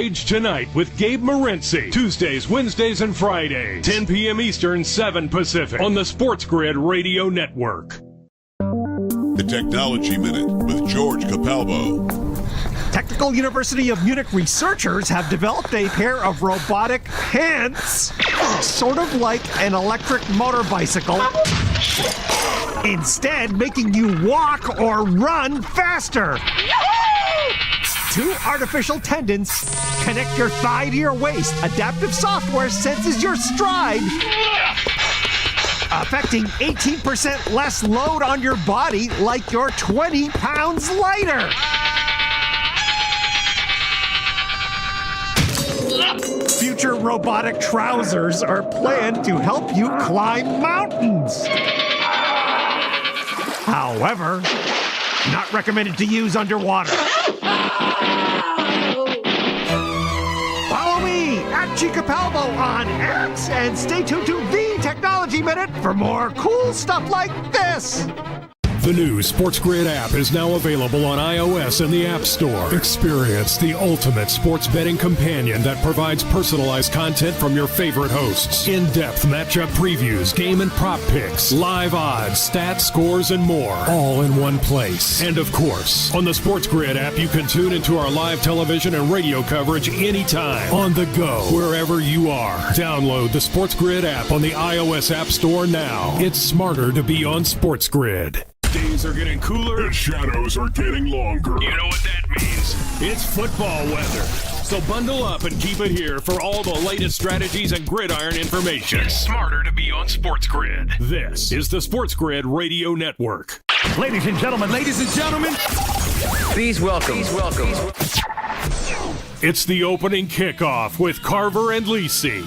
stage tonight with Gabe Morency. Tuesdays, Wednesdays, and Fridays. 10 p.m. Eastern, 7 Pacific. On the SportsGrid Radio Network. The Technology Minute with George Capalbo. Technical University of Munich researchers have developed a pair of robotic hands, sort of like an electric motor bicycle, instead making you walk or run faster. Two artificial tendons connect your thigh to your waist. Adaptive software senses your stride, affecting 18% less load on your body, like you're 20 pounds lighter. Future robotic trousers are planned to help you climb mountains. However, not recommended to use underwater. Follow me at Chica Palvo on X and stay tuned to The Technology Minute for more cool stuff like this. The new SportsGrid app is now available on iOS and the App Store. Experience the ultimate sports betting companion that provides personalized content from your favorite hosts. In-depth matchup previews, game and prop picks, live odds, stats, scores, and more. All in one place. And of course, on the SportsGrid app, you can tune into our live television and radio coverage anytime. On the go, wherever you are. Download the SportsGrid app on the iOS App Store now. It's smarter to be on SportsGrid. Days are getting cooler. The shadows are getting longer. You know what that means? It's football weather. So bundle up and keep it here for all the latest strategies and gridiron information. It's smarter to be on SportsGrid. This is the SportsGrid Radio Network. Ladies and gentlemen, Please welcome. It's the opening kickoff with Carver and Lisi.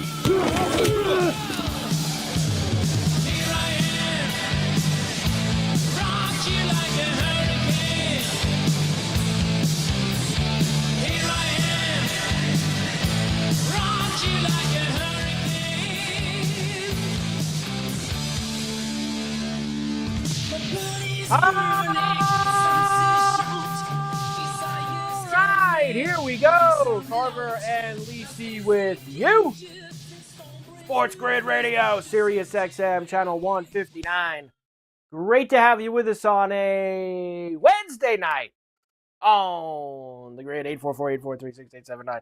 All right, here we go. Carver and Lisi with you. SportsGrid Radio, Sirius XM, channel 159. Great to have you with us on a Wednesday night. On the grid, 844-843-6879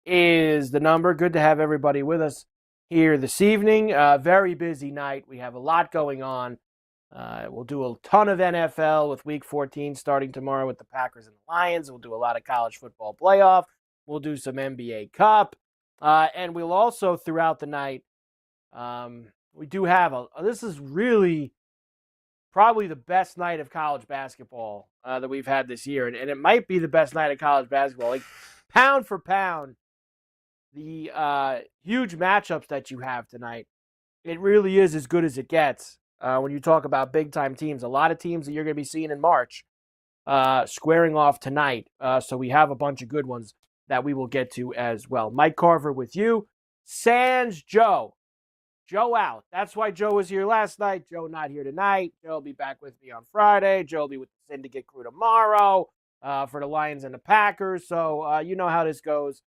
is the number. Good to have everybody with us here this evening. Very busy night. We have a lot going on. We'll do a ton of NFL with Week 14 starting tomorrow with the Packers and the Lions. We'll do a lot of college football playoff. We'll do some NBA Cup. And we'll also, throughout the night, we do have this is really probably the best night of college basketball that we've had this year. And it might be the best night of college basketball. Like, pound for pound, the huge matchups that you have tonight, it really is as good as it gets. When you talk about big-time teams, a lot of teams that you're going to be seeing in March squaring off tonight. So we have a bunch of good ones that we will get to as well. Mike Carver with you. Sans Joe. Joe out. That's why Joe was here last night. Joe not here tonight. Joe will be back with me on Friday. Joe will be with the Syndicate crew tomorrow for the Lions and the Packers. So you know how this goes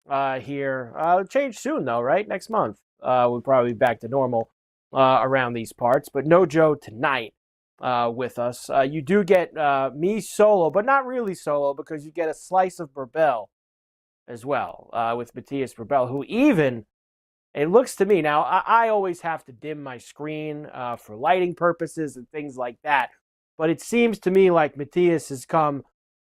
here. It'll change soon, though, right? Next month. We'll probably be back to normal. Around these parts, but no Joe tonight with us. You do get me solo, but not really solo, because you get a slice of Burbell as well with Matthias Burbell, who even, it looks to me, now I always have to dim my screen for lighting purposes and things like that, but it seems to me like Matthias has come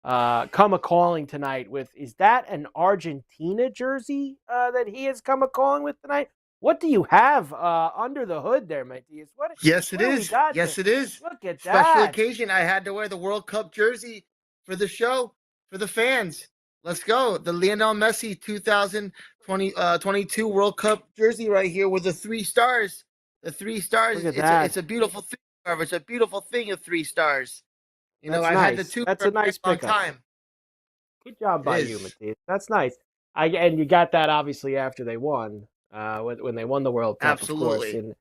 a-calling tonight with, is that an Argentina jersey that he has come a-calling with tonight? What do you have under the hood there, Matthias? Yes, it is. Yes, it is. Look at that. Special occasion. I had to wear the World Cup jersey for the show, for the fans. Let's go. The Lionel Messi 2022 World Cup jersey right here with the 3 stars. The 3 stars. It's a beautiful thing, Carver. It's a beautiful thing of 3 stars. You know, I had the 2 That's for a nice long pickup. time. Good job by you, Matthias. That's nice. And you got that, obviously, after they won. When they won the World Cup, Absolutely. of course.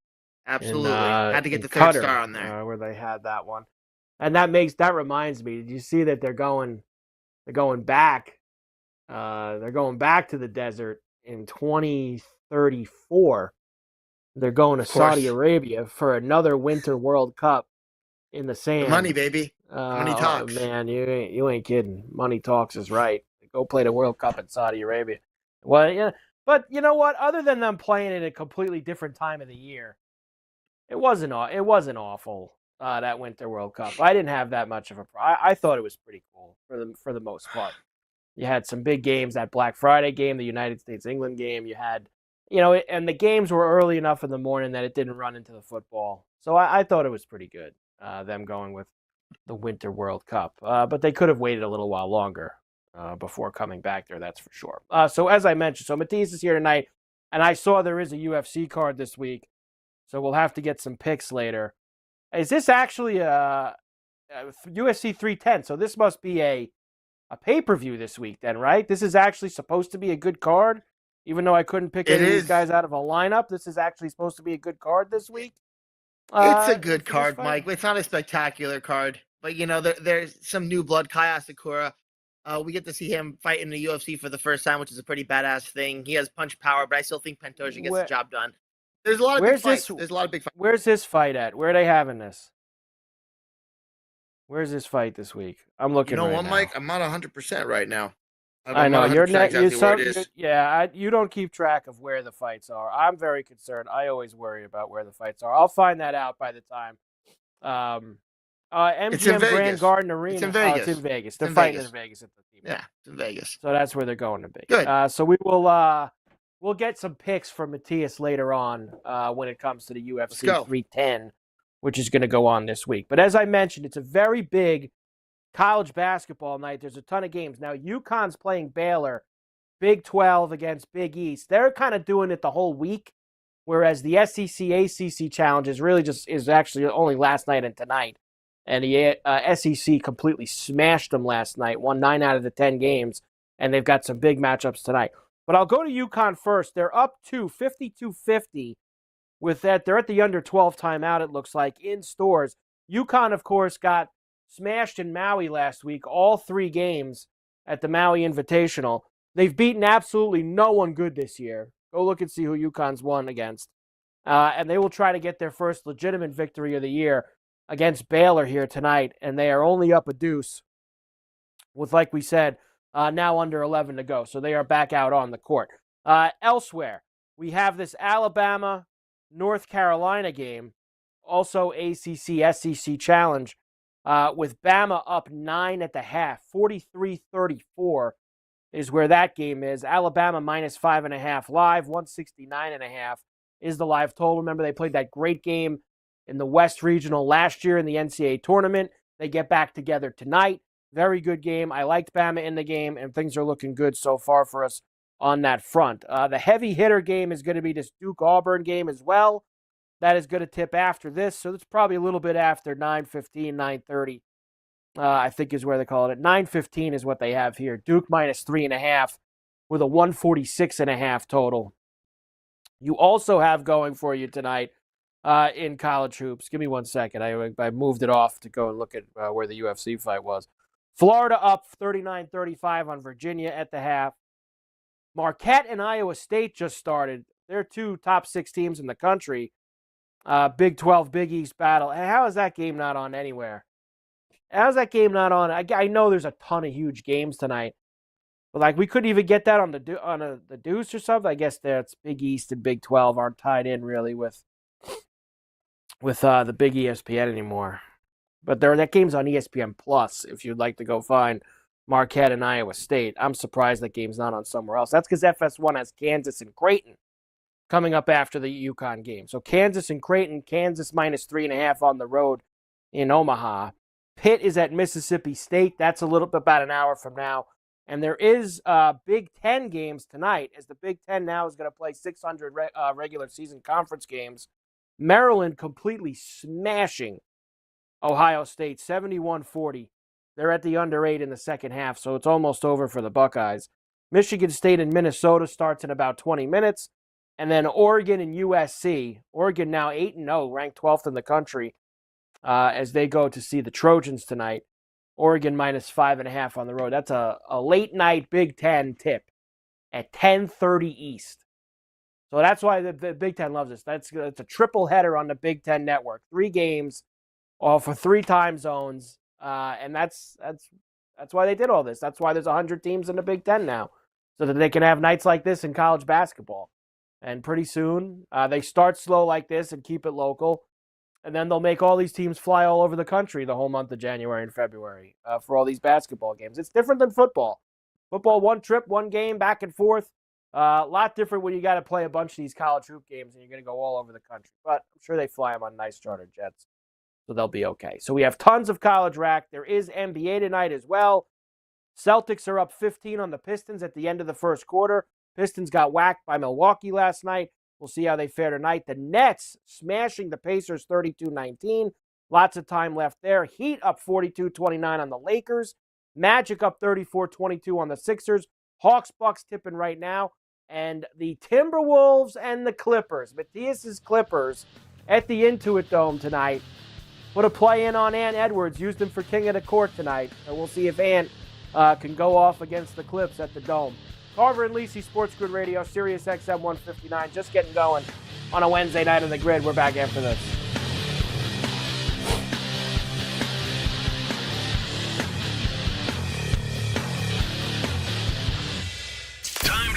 Absolutely. Had to get the 3rd Qatar, star on there. where they had that one. And that reminds me, did you see that they're going back They're going back to the desert in 2034. They're going to Saudi Arabia for another Winter World Cup in the sand. The money, baby. Money talks. Oh, man, you ain't kidding. Money talks is right. Go play the World Cup in Saudi Arabia. Well, yeah, but you know what? Other than them playing at a completely different time of the year, it wasn't awful. That Winter World Cup. I didn't have that much of a. I thought it was pretty cool for the most part. You had some big games, that Black Friday game, the United States-England game. You had, and the games were early enough in the morning that it didn't run into the football. So I thought it was pretty good, them going with the Winter World Cup. But they could have waited a little while longer before coming back there, that's for sure. So as I mentioned, so Matthias is here tonight, and I saw there is a UFC card this week, so we'll have to get some picks later. Is this actually a UFC 310? So this must be a pay-per-view this week then, right? This is actually supposed to be a good card, even though I couldn't pick any of these guys out of a lineup. This is actually supposed to be a good card this week. It's a good card, Mike. It's not a spectacular card, but there's some new blood. Kaya Sakura, we get to see him fight in the UFC for the first time, which is a pretty badass thing. He has punch power, but I still think Pantoja gets the job done. There's a lot of big fights. There's a lot of big fights. Where's this fight at? Where are they having this? Where's this fight this week? I'm looking. You know right what, now. Mike? I'm not 100% right now. I know you're not. Exactly you don't keep track of where the fights are. I'm very concerned. I always worry about where the fights are. I'll find that out by the time. MGM Grand Garden Arena. It's in Vegas. It's in Vegas. They're fighting in Vegas at the team. Yeah, it's in Vegas. So that's where they're going to be. Good. So we will. We'll get some picks from Matthias later on when it comes to the UFC 310, which is going to go on this week. But as I mentioned, it's a very big college basketball night. There's a ton of games. Now, UConn's playing Baylor, Big 12 against Big East. They're kind of doing it the whole week, whereas the SEC ACC challenge is actually only last night and tonight. And the SEC completely smashed them last night, won 9 out of the 10 games, and they've got some big matchups tonight. But I'll go to UConn first. They're up to 52-50 with that. They're at the under 12 timeout, it looks like, in stores. UConn, of course, got smashed in Maui last week, all 3 games at the Maui Invitational. They've beaten absolutely no one good this year. Go look and see who UConn's won against. And they will try to get their first legitimate victory of the year against Baylor here tonight. And they are only up a deuce with, like we said, now under 11 to go. So they are back out on the court. Elsewhere, we have this Alabama-North Carolina game, also ACC SEC challenge, with Bama up 9 at the half. 43-34 is where that game is. Alabama minus 5.5 live. 169.5 is the live total. Remember, they played that great game in the West Regional last year in the NCAA tournament. They get back together tonight. Very good game. I liked Bama in the game, and things are looking good so far for us on that front. The heavy hitter game is going to be this Duke-Auburn game as well. That is going to tip after this, so it's probably a little bit after 9:15, 9:30, I think is where they call it. 9:15 is what they have here. Duke minus 3.5 with a 146.5 total. You also have going for you tonight in college hoops. Give me 1 second. I moved it off to go and look at where the UFC fight was. Florida up 39-35 on Virginia at the half. Marquette and Iowa State just started. They're 2 top 6 teams in the country. Big 12, Big East battle. How is that game not on anywhere? How's that game not on? I know there's a ton of huge games tonight, but we couldn't even get that on the Deuce or something. I guess that's Big East and Big 12 aren't tied in really with the Big ESPN anymore. But that game's on ESPN Plus if you'd like to go find Marquette and Iowa State. I'm surprised that game's not on somewhere else. That's because FS1 has Kansas and Creighton coming up after the UConn game. So Kansas and Creighton, Kansas minus 3.5 on the road in Omaha. Pitt is at Mississippi State. That's about an hour from now. And there is Big Ten games tonight, as the Big Ten now is going to play 600 regular season conference games. Maryland completely smashing Ohio State, 71-40. They're at the under 8 in the second half, so it's almost over for the Buckeyes. Michigan State and Minnesota starts in about 20 minutes. And then Oregon and USC. Oregon now 8-0, ranked 12th in the country, as they go to see the Trojans tonight. Oregon minus 5.5 on the road. That's a late night Big Ten tip at 10:30 East. So that's why the Big Ten loves this. That's a triple header on the Big Ten network. 3 games, all for 3 time zones, and that's why they did all this. That's why there's 100 teams in the Big Ten now, so that they can have nights like this in college basketball. And pretty soon, they start slow like this and keep it local, and then they'll make all these teams fly all over the country the whole month of January and February for all these basketball games. It's different than football. Football, one trip, one game, back and forth. A lot different when you got to play a bunch of these college hoop games and you're going to go all over the country. But I'm sure they fly them on nice charter jets, so they'll be okay. So we have tons of college rack. There is NBA tonight as well. Celtics are up 15 on the Pistons at the end of the first quarter. Pistons got whacked by Milwaukee last night. We'll see how they fare tonight. The Nets smashing the Pacers 32-19. Lots of time left there. Heat up 42-29 on the Lakers. Magic up 34-22 on the Sixers. Hawks, Bucks tipping right now. And the Timberwolves and the Clippers. Matthias's Clippers at the Intuit Dome tonight. Put a play in on Ant Edwards. Used him for King of the Court tonight. And we'll see if Ant can go off against the Clips at the Dome. Carver and Lisi, SportsGrid Radio, Sirius XM 159. Just getting going on a Wednesday night on the grid. We're back after this.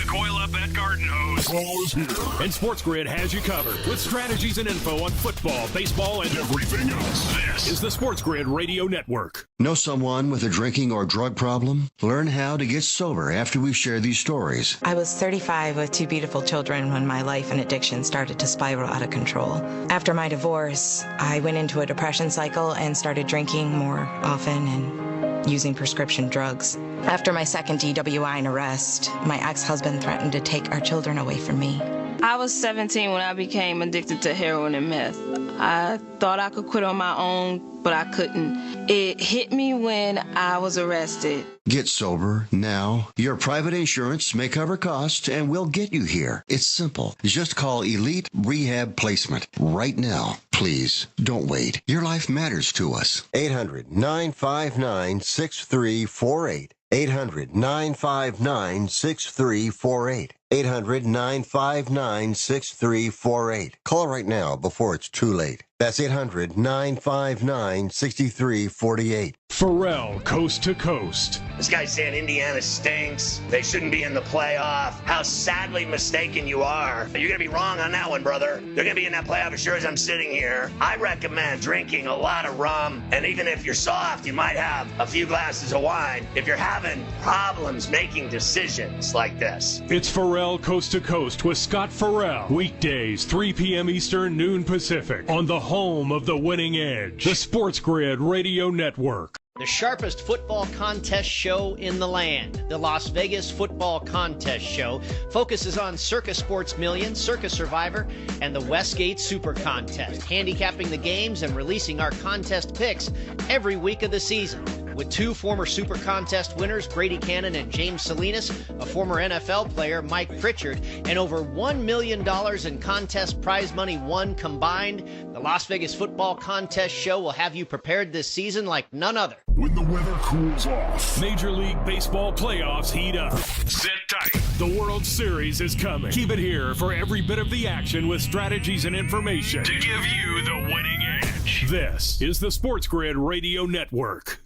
Coil up that garden hose. And SportsGrid has you covered with strategies and info on football, baseball, and everything else. This is the SportsGrid Radio Network. Know someone with a drinking or drug problem? Learn how to get sober after we share these stories. I was 35 with 2 beautiful children when my life and addiction started to spiral out of control. After my divorce, I went into a depression cycle and started drinking more often and using prescription drugs. After my second DWI and arrest, my ex-husband threatened to take our children away from me. I was 17 when I became addicted to heroin and meth. I thought I could quit on my own, but I couldn't. It hit me when I was arrested. Get sober now. Your private insurance may cover costs and we'll get you here. It's simple. Just call Elite Rehab Placement right now. Please, don't wait. Your life matters to us. 800-959-6348. 800-959-6348. 800-959-6348. Call right now before it's too late. That's 800-959-6348. Pharrell, Coast to Coast. This guy's saying Indiana stinks. They shouldn't be in the playoff. How sadly mistaken you are. You're going to be wrong on that one, brother. They're going to be in that playoff as sure as I'm sitting here. I recommend drinking a lot of rum. And even if you're soft, you might have a few glasses of wine if you're having problems making decisions like this. It's Pharrell, Coast to Coast with Scott Pharrell. Weekdays, 3 p.m. Eastern, noon Pacific. On the home of the winning edge. The SportsGrid Radio Network. The sharpest football contest show in the land, the Las Vegas Football Contest Show, focuses on Circus Sports Million, Circus Survivor, and the Westgate Super Contest, handicapping the games and releasing our contest picks every week of the season. With 2 former Super Contest winners, Brady Cannon and James Salinas, a former NFL player, Mike Pritchard, and over $1 million in contest prize money won combined, the Las Vegas Football Contest Show will have you prepared this season like none other. When the weather cools off, Major League Baseball playoffs heat up. Sit tight. The World Series is coming. Keep it here for every bit of the action with strategies and information to give you the winning edge. This is the SportsGrid Radio Network.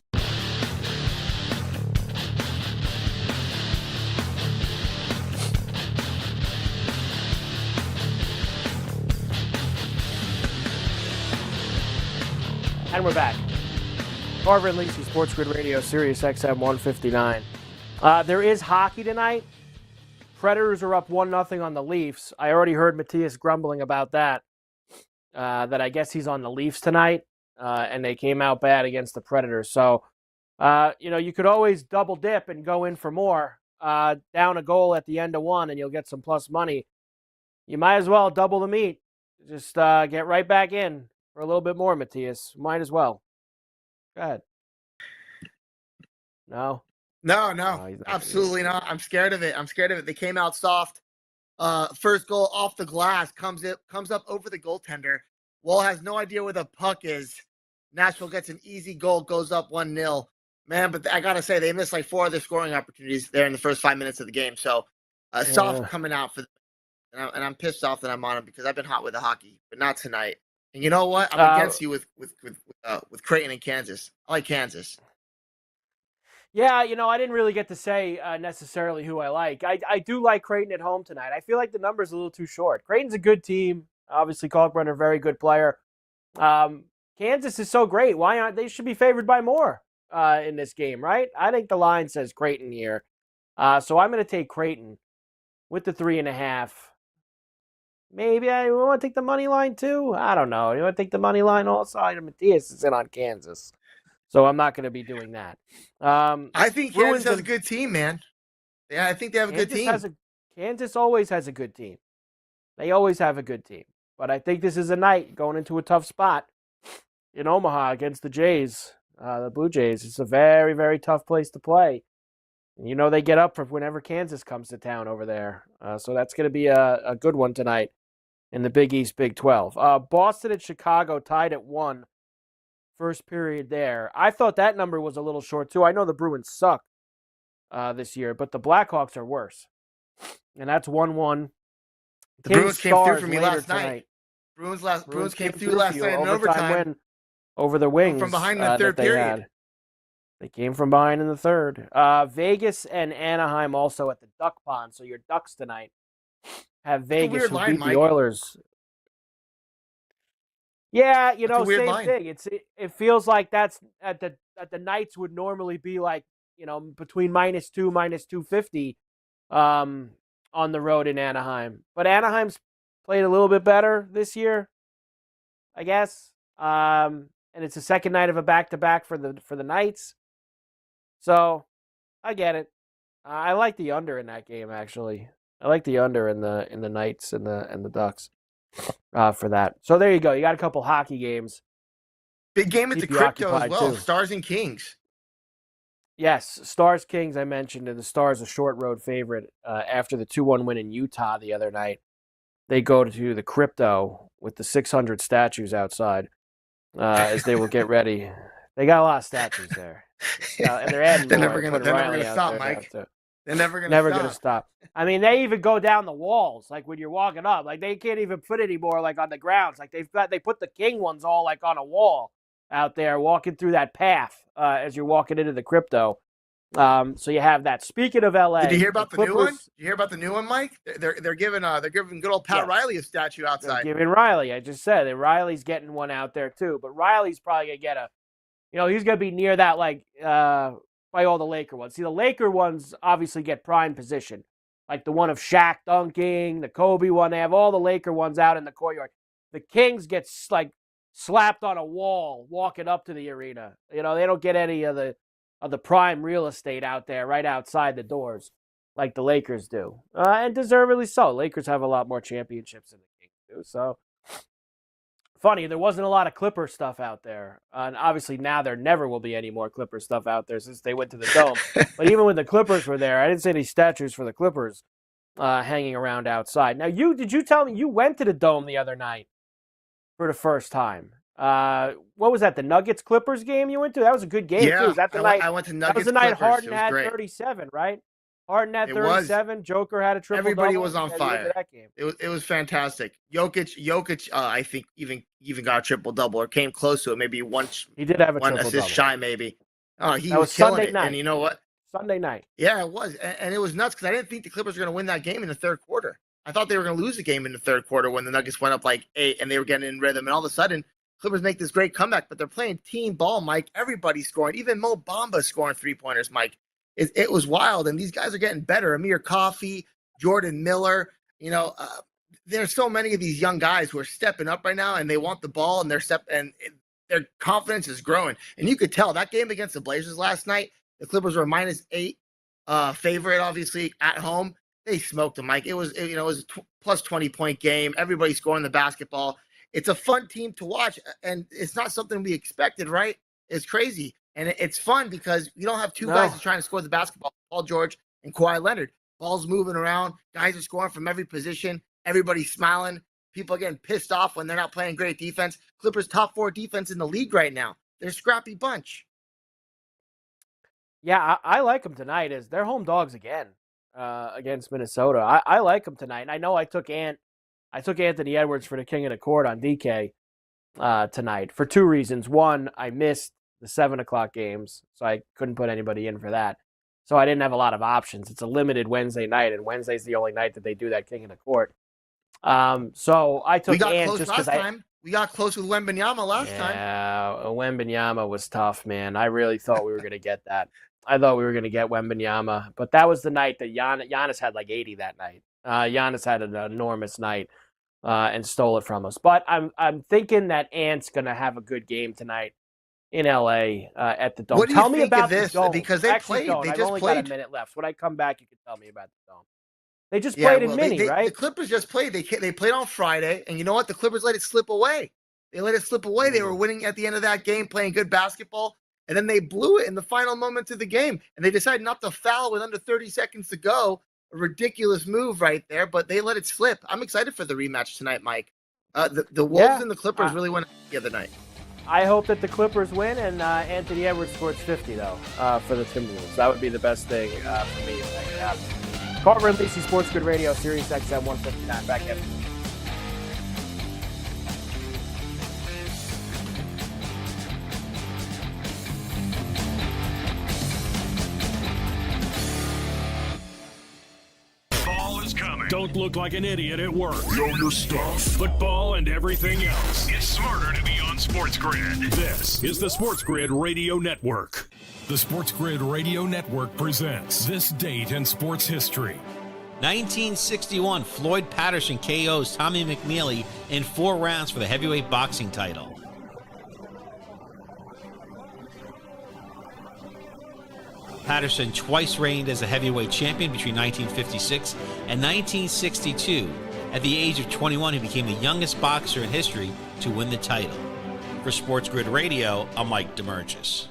And we're back. Carver and Lisi, SportsGrid Radio, Sirius XM 159. There is hockey tonight. Predators are up 1-0 on the Leafs. I already heard Matthias grumbling about that. That I guess he's on the Leafs tonight. And they came out bad against the Predators. So, you could always double dip and go in for more. Down a goal at the end of one and you'll get some plus money. You might as well double the meat. Just get right back in for a little bit more, Matthias. Might as well. Go ahead. No, absolutely not. I'm scared of it. They came out soft. First goal off the glass comes up over the goaltender. Wall has no idea where the puck is. Nashville gets an easy goal, goes up 1-0. Man, but I gotta say they missed like 4 other scoring opportunities there in the first 5 minutes of the game. So soft coming out for them. And I'm pissed off that I'm on him because I've been hot with the hockey, but not tonight. And you know what? I'm against you with Creighton and Kansas. I like Kansas. Yeah, I didn't really get to say necessarily who I like. I do like Creighton at home tonight. I feel like the number's a little too short. Creighton's a good team. Obviously, Kalkbrenner, a very good player. Kansas is so great. Why aren't they? Should be favored by more in this game, right? I think the line says Creighton here. So I'm going to take Creighton with the 3.5. Maybe I want to take the money line too. I don't know. You want to take the money line also? Matthias is in on Kansas. So I'm not going to be doing that. I think Kansas has a good team, man. Yeah, I think they have a good team. Kansas always has a good team. They always have a good team. But I think this is a night going into a tough spot in Omaha against the Jays, the Blue Jays. It's a very, very tough place to play. And they get up for whenever Kansas comes to town over there. So that's going to be a good one tonight in the Big East Big 12. Boston and Chicago tied at 1. First period there. I thought that number was a little short, too. I know the Bruins suck this year, but the Blackhawks are worse. And that's 1-1. The Bruins came through for me last night. Bruins came through last night in overtime. Win over the Wings. From behind in the third period. They came from behind in the third. Vegas and Anaheim also at the Duck Pond. So your Ducks tonight have Vegas who beat the Oilers. Yeah, same thing. It feels like that's at the Knights would normally be like, between -2, -250 on the road in Anaheim. But Anaheim's played a little bit better this year, I guess. And it's the second night of a back-to-back for the Knights. So I get it. I like the under in that game, actually. I like the under in the Knights and the Ducks for that. So there you go. You got a couple hockey games. Big game at the Crypto as well. Too. Stars and Kings. Yes, Stars Kings I mentioned, and the Stars a short road favorite after the 2-1 win in Utah the other night. They go to the Crypto with the 600 statues outside as they will get ready. They got a lot of statues there. And they're adding they're never going to stop, Mike. They're never going to stop. I mean, they even go down the walls, like when you're walking up. Like they can't even put anymore like on the grounds. Like they put the King ones all like on a wall out there walking through that path as you're walking into the Crypto. So you have that. Speaking of LA, did you hear about the new one? Did you hear about the new one, Mike? They're giving good old Pat Riley a statue outside. They're giving Riley. I just said that Riley's getting one out there too, but Riley's probably gonna get he's gonna be near that by all the Laker ones. See, the Laker ones obviously get prime position, like the one of Shaq dunking, the Kobe one. They have all the Laker ones out in the courtyard. The Kings get slapped on a wall walking up to the arena. They don't get any of the prime real estate out there right outside the doors like the Lakers do. And deservedly so. Lakers have a lot more championships than the Kings do. So funny, there wasn't a lot of Clipper stuff out there. And obviously now there never will be any more Clipper stuff out there since they went to the Dome. But even when the Clippers were there, I didn't see any statues for the Clippers hanging around outside. Now, did you tell me you went to the Dome the other night for the first time? What was that? The Nuggets Clippers game you went to? That was a good game too. Was that the night? I went to Nuggets. That was the night Clippers. Harden had 37, right? Harden had 37. Joker had a triple. Everybody was on fire. That game. It was fantastic. Jokic, I think even got a triple double or came close to it. Maybe once. He did have a triple assist shy, maybe. Oh, he was killing Sunday it. night. And you know what? Sunday night. Yeah, it was, and it was nuts because I didn't think the Clippers were going to win that game in the third quarter. I thought they were going to lose the game in the third quarter when the Nuggets went up like 8 and they were getting in rhythm, and all of a sudden. Clippers make this great comeback, but they're playing team ball, Mike. Everybody's scoring. Even Mo Bamba scoring three-pointers, Mike. It was wild, and these guys are getting better. Amir Coffey, Jordan Miller. There's so many of these young guys who are stepping up right now, and they want the ball, and their confidence is growing. And you could tell that game against the Blazers last night, the Clippers were -8 favorite, obviously, at home. They smoked them, Mike. It was a plus 20-point game. Everybody scoring the basketball. It's a fun team to watch, and it's not something we expected, right? It's crazy. And it's fun because you don't have two guys who are trying to score the basketball, Paul George and Kawhi Leonard. Ball's moving around. Guys are scoring from every position. Everybody's smiling. People are getting pissed off when they're not playing great defense. Clippers top 4 defense in the league right now. They're a scrappy bunch. Yeah, I like them tonight. As they're home dogs again against Minnesota. I like them tonight. And I know I took Anthony Edwards for the king of the court on DK tonight for two reasons. One, I missed the 7:00 games, so I couldn't put anybody in for that. So I didn't have a lot of options. It's a limited Wednesday night, and Wednesday's the only night that they do that king of the court. So I took Ant close just last because time. We got close with Wembanyama last time. Yeah, Wembanyama was tough, man. I really thought we were going to get that. I thought we were going to get Wembanyama, but that was the night that Giannis had like 80 that night. Giannis had an enormous night and stole it from us. But I'm thinking that Ant's going to have a good game tonight in LA at the Dome. What do you tell me think about of this? The Dome. Because they Actually, played. They I've just only played. got a minute left. When I come back, you can tell me about the Dome. They just played in Mini, right? The Clippers just played. They played on Friday, and you know what? The Clippers let it slip away. They let it slip away. They were winning at the end of that game, playing good basketball, and then they blew it in the final moments of the game. And they decided not to foul with under 30 seconds to go. A ridiculous move right there, but they let it slip. I'm excited for the rematch tonight, Mike. The Wolves and the Clippers really went the other night. I hope that the Clippers win, and Anthony Edwards scores 50, though, for the Timberwolves. That would be the best thing for me if that could happen. Carver and Lisi, SportsGrid Radio, Sirius XM 159. Back after. Fall is coming. Don't look like an idiot at work. Know your stuff. Football and everything else. It's smarter to be on SportsGrid. This is the SportsGrid Radio Network. The SportsGrid Radio Network presents This Date in Sports History. 1961, Floyd Patterson KOs Tommy McNeely in 4 rounds for the heavyweight boxing title. Patterson twice reigned as a heavyweight champion between 1956 and 1962. At the age of 21, he became the youngest boxer in history to win the title. For SportsGrid Radio, I'm Mike DeMurgis.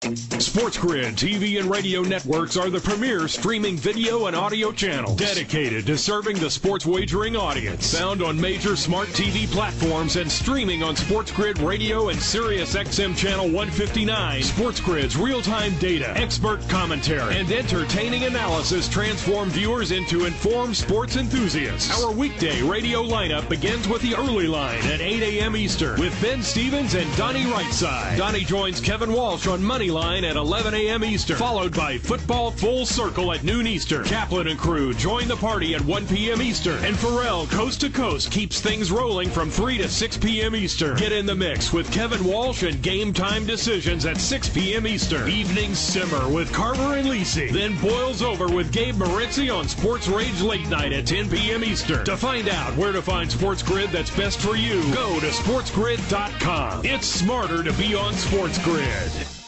SportsGrid TV and radio networks are the premier streaming video and audio channels dedicated to serving the sports wagering audience. Found on major smart TV platforms and streaming on SportsGrid Radio and Sirius XM Channel 159. SportsGrid's real-time data, expert commentary, and entertaining analysis transform viewers into informed sports enthusiasts. Our weekday radio lineup begins with the early line at 8 a.m. Eastern with Ben Stevens and Donnie Rightside. Donnie joins Kevin Walsh on Money Line at 11 a.m. Eastern, followed by Football Full Circle at noon Eastern. Kaplan and crew join the party at 1 p.m. Eastern, and Pharrell Coast to Coast keeps things rolling from 3 to 6 p.m. Eastern. Get in the mix with Kevin Walsh and Game Time Decisions at 6 p.m. Eastern. Evenings simmer with Carver and Lisi, then boils over with Gabe Moritzi on Sports Rage Late Night at 10 p.m. Eastern. To find out where to find SportsGrid that's best for you, go to sportsgrid.com. It's smarter to be on SportsGrid.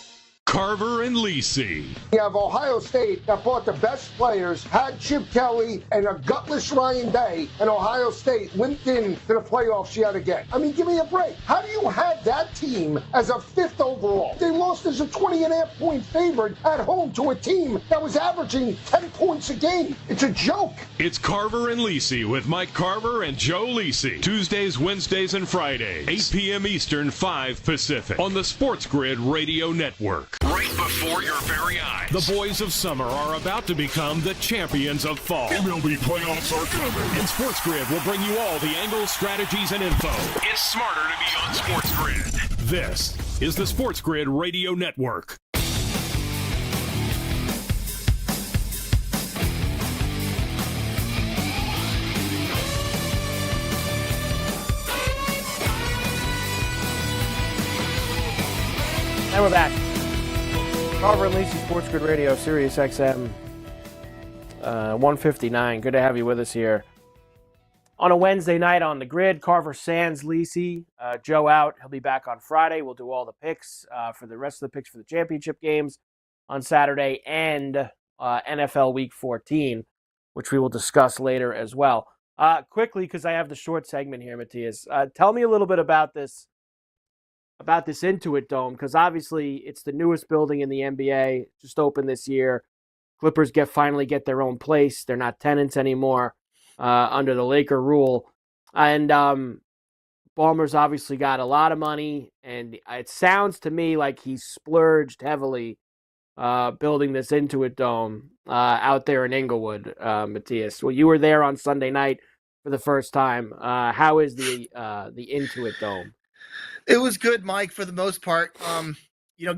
Carver and Lisi. You have Ohio State that brought the best players, had Chip Kelly and a gutless Ryan Day, and Ohio State limped in to the playoffs yet again. I mean, give me a break. How do you have that team as a 5th overall? They lost as a 20.5-point favorite at home to a team that was averaging 10 points a game. It's a joke. It's Carver and Lisi with Mike Carver and Joe Lisi. Tuesdays, Wednesdays, and Fridays. 8 p.m. Eastern, 5 Pacific. On the SportsGrid Radio Network. Right before your very eyes, the boys of summer are about to become the champions of fall. MLB playoffs are coming. And SportsGrid will bring you all the angles, strategies, and info. It's smarter to be on SportsGrid. This is the SportsGrid Radio Network. And we're back. Carver and Lisi, SportsGrid Radio, Sirius XM 159. Good to have you with us here on a Wednesday night on the grid. Carver sans Lisi. Joe out. He'll be back on Friday. We'll do all the picks for the rest of the picks for the championship games on Saturday and NFL Week 14, which we will discuss later as well. Quickly, because I have the short segment here, Matthias. Tell me a little bit about this Intuit Dome, because obviously it's the newest building in the NBA, just opened this year. Clippers finally get their own place. They're not tenants anymore under the Laker rule. And Ballmer's obviously got a lot of money, and it sounds to me like he splurged heavily building this Intuit Dome out there in Inglewood, Matthias. Well, you were there on Sunday night for the first time. How is the Intuit Dome? It was good, Mike, for the most part.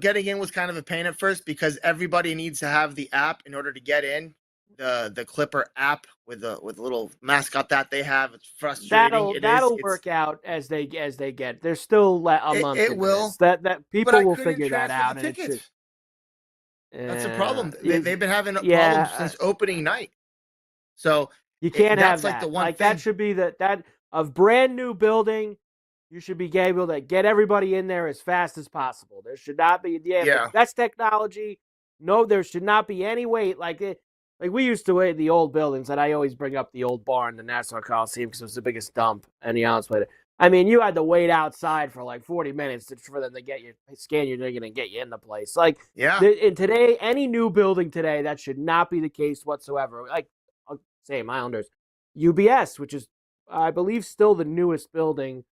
Getting in was kind of a pain at first because everybody needs to have the app in order to get in. The Clipper app with the little mascot that they have. It's frustrating. That'll work out as they get. There's still a month. It will. That people will figure that out. And it should. That's a problem. They've been having problems since opening night. So you can't have that. Like the one thing. That should be that of brand new building. You should be able to get everybody in there as fast as possible. There should not be that's technology. No, there should not be any wait like we used to wait the old buildings, and I always bring up the old barn, the Nassau Coliseum, because it was the biggest dump in the Islands played. I mean, you had to wait outside for like 40 minutes for them to get you, scan your ticket and get you in the place. And today, any new building today, that should not be the case whatsoever. Like, same Islanders, UBS, which is, I believe, still the newest building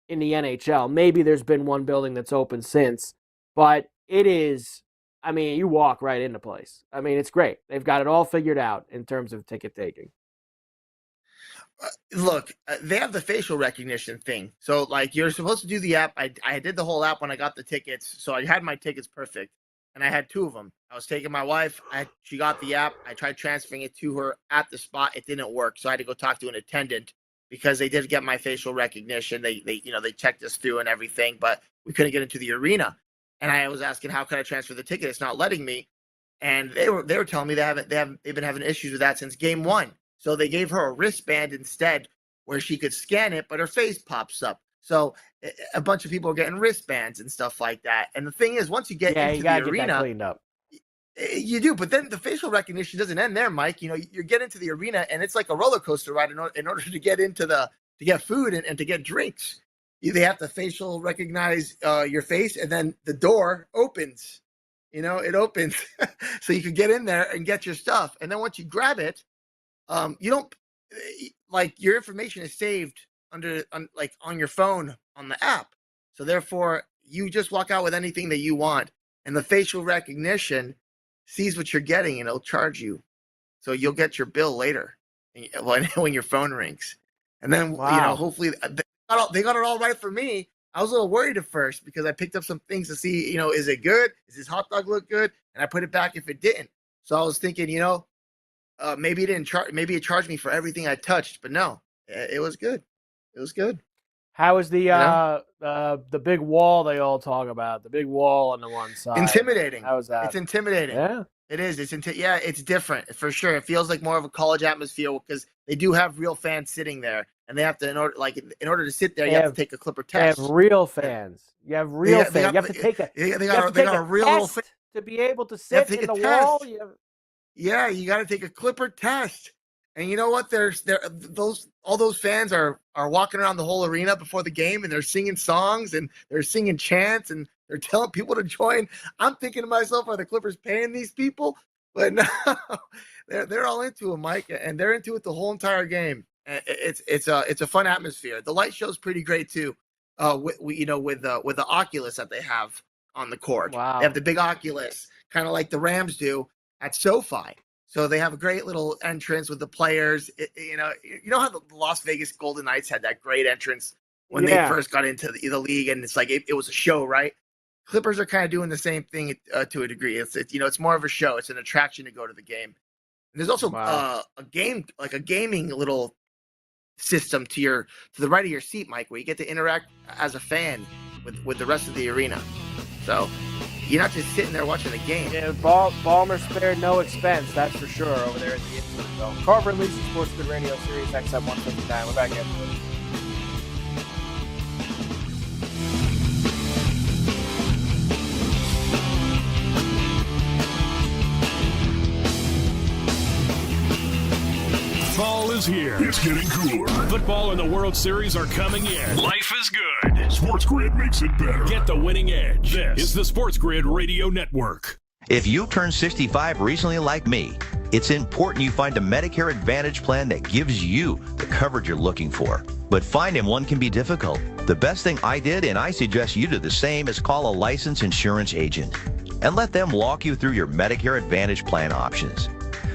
in the NHL. Maybe there's been one building that's open since, but it is, I mean, you walk right into place. I mean, it's great. They've got it all figured out in terms of ticket taking. Look, they have the facial recognition thing. So, like, you're supposed to do the app. I did the whole app when I got the tickets. So I had my tickets perfect, and I had two of them. I was taking my wife. She got the app. I tried transferring it to her at the spot. It didn't work. So I had to go talk to an attendant because they did get my facial recognition. They checked us through and everything, but we couldn't get into the arena. And I was asking, how can I transfer the ticket? It's not letting me. And they were telling me they've been having issues with that since game one. So they gave her a wristband instead where she could scan it, but her face pops up. So a bunch of people are getting wristbands and stuff like that. And the thing is, once you get into the arena, get that cleaned up. You do, but then the facial recognition doesn't end there, Mike. You get into the arena and it's like a roller coaster ride in order to get into to get food and to get drinks. They have to facial recognize your face, and then the door opens. It opens so you can get in there and get your stuff. And then once you grab it, you don't your information is saved on your phone on the app. So therefore, you just walk out with anything that you want, and the facial recognition sees what you're getting and it'll charge you. So you'll get your bill later when your phone rings. And then hopefully they got it all right for me. I was a little worried at first because I picked up some things to see, is it good? Does this hot dog look good? And I put it back if it didn't. So I was thinking, maybe it didn't charge. Maybe it charged me for everything I touched, but no, it was good. It was good. How is the big wall they all talk about? The big wall on the one side. Intimidating. How is that? It's intimidating. Yeah, it is. It's different for sure. It feels like more of a college atmosphere because they do have real fans sitting there, and they have to in order to sit there, you have to take a Clipper test. They have real fans. You have real fans. You have to take a real test to be able to sit in the wall. Yeah, you got to take a Clipper test. And you know what? All those fans are walking around the whole arena before the game, and they're singing songs and they're singing chants and they're telling people to join. I'm thinking to myself, are the Clippers paying these people? But no, they're all into it, Mike, and they're into it the whole entire game. It's a fun atmosphere. The light show's pretty great too. With the Oculus that they have on the court. Wow. They have the big Oculus, kind of like the Rams do at SoFi. So they have a great little entrance with the players. You know how the Las Vegas Golden Knights had that great entrance when they first got into the league, and it's like it was a show, right? Clippers are kind of doing the same thing to a degree. It's more of a show. It's an attraction to go to the game. And there's also a gaming little system to the right of your seat, Mike, where you get to interact as a fan with the rest of the arena. So you're not just sitting there watching the game. Yeah, Ballmer spared no expense, that's for sure, over there at the Intuit Dome. Carver and Lisi, SportsGrid Radio, Series XM 159. We're back after this. Fall is here. It's getting cooler. Football and the World Series are coming in. Life is good. SportsGrid makes it better. Get the winning edge. This is the SportsGrid Radio Network. If you turned 65 recently like me, it's important you find a Medicare Advantage plan that gives you the coverage you're looking for. But finding one can be difficult. The best thing I did, and I suggest you do the same, is call a licensed insurance agent. and let them walk you through your Medicare Advantage plan options.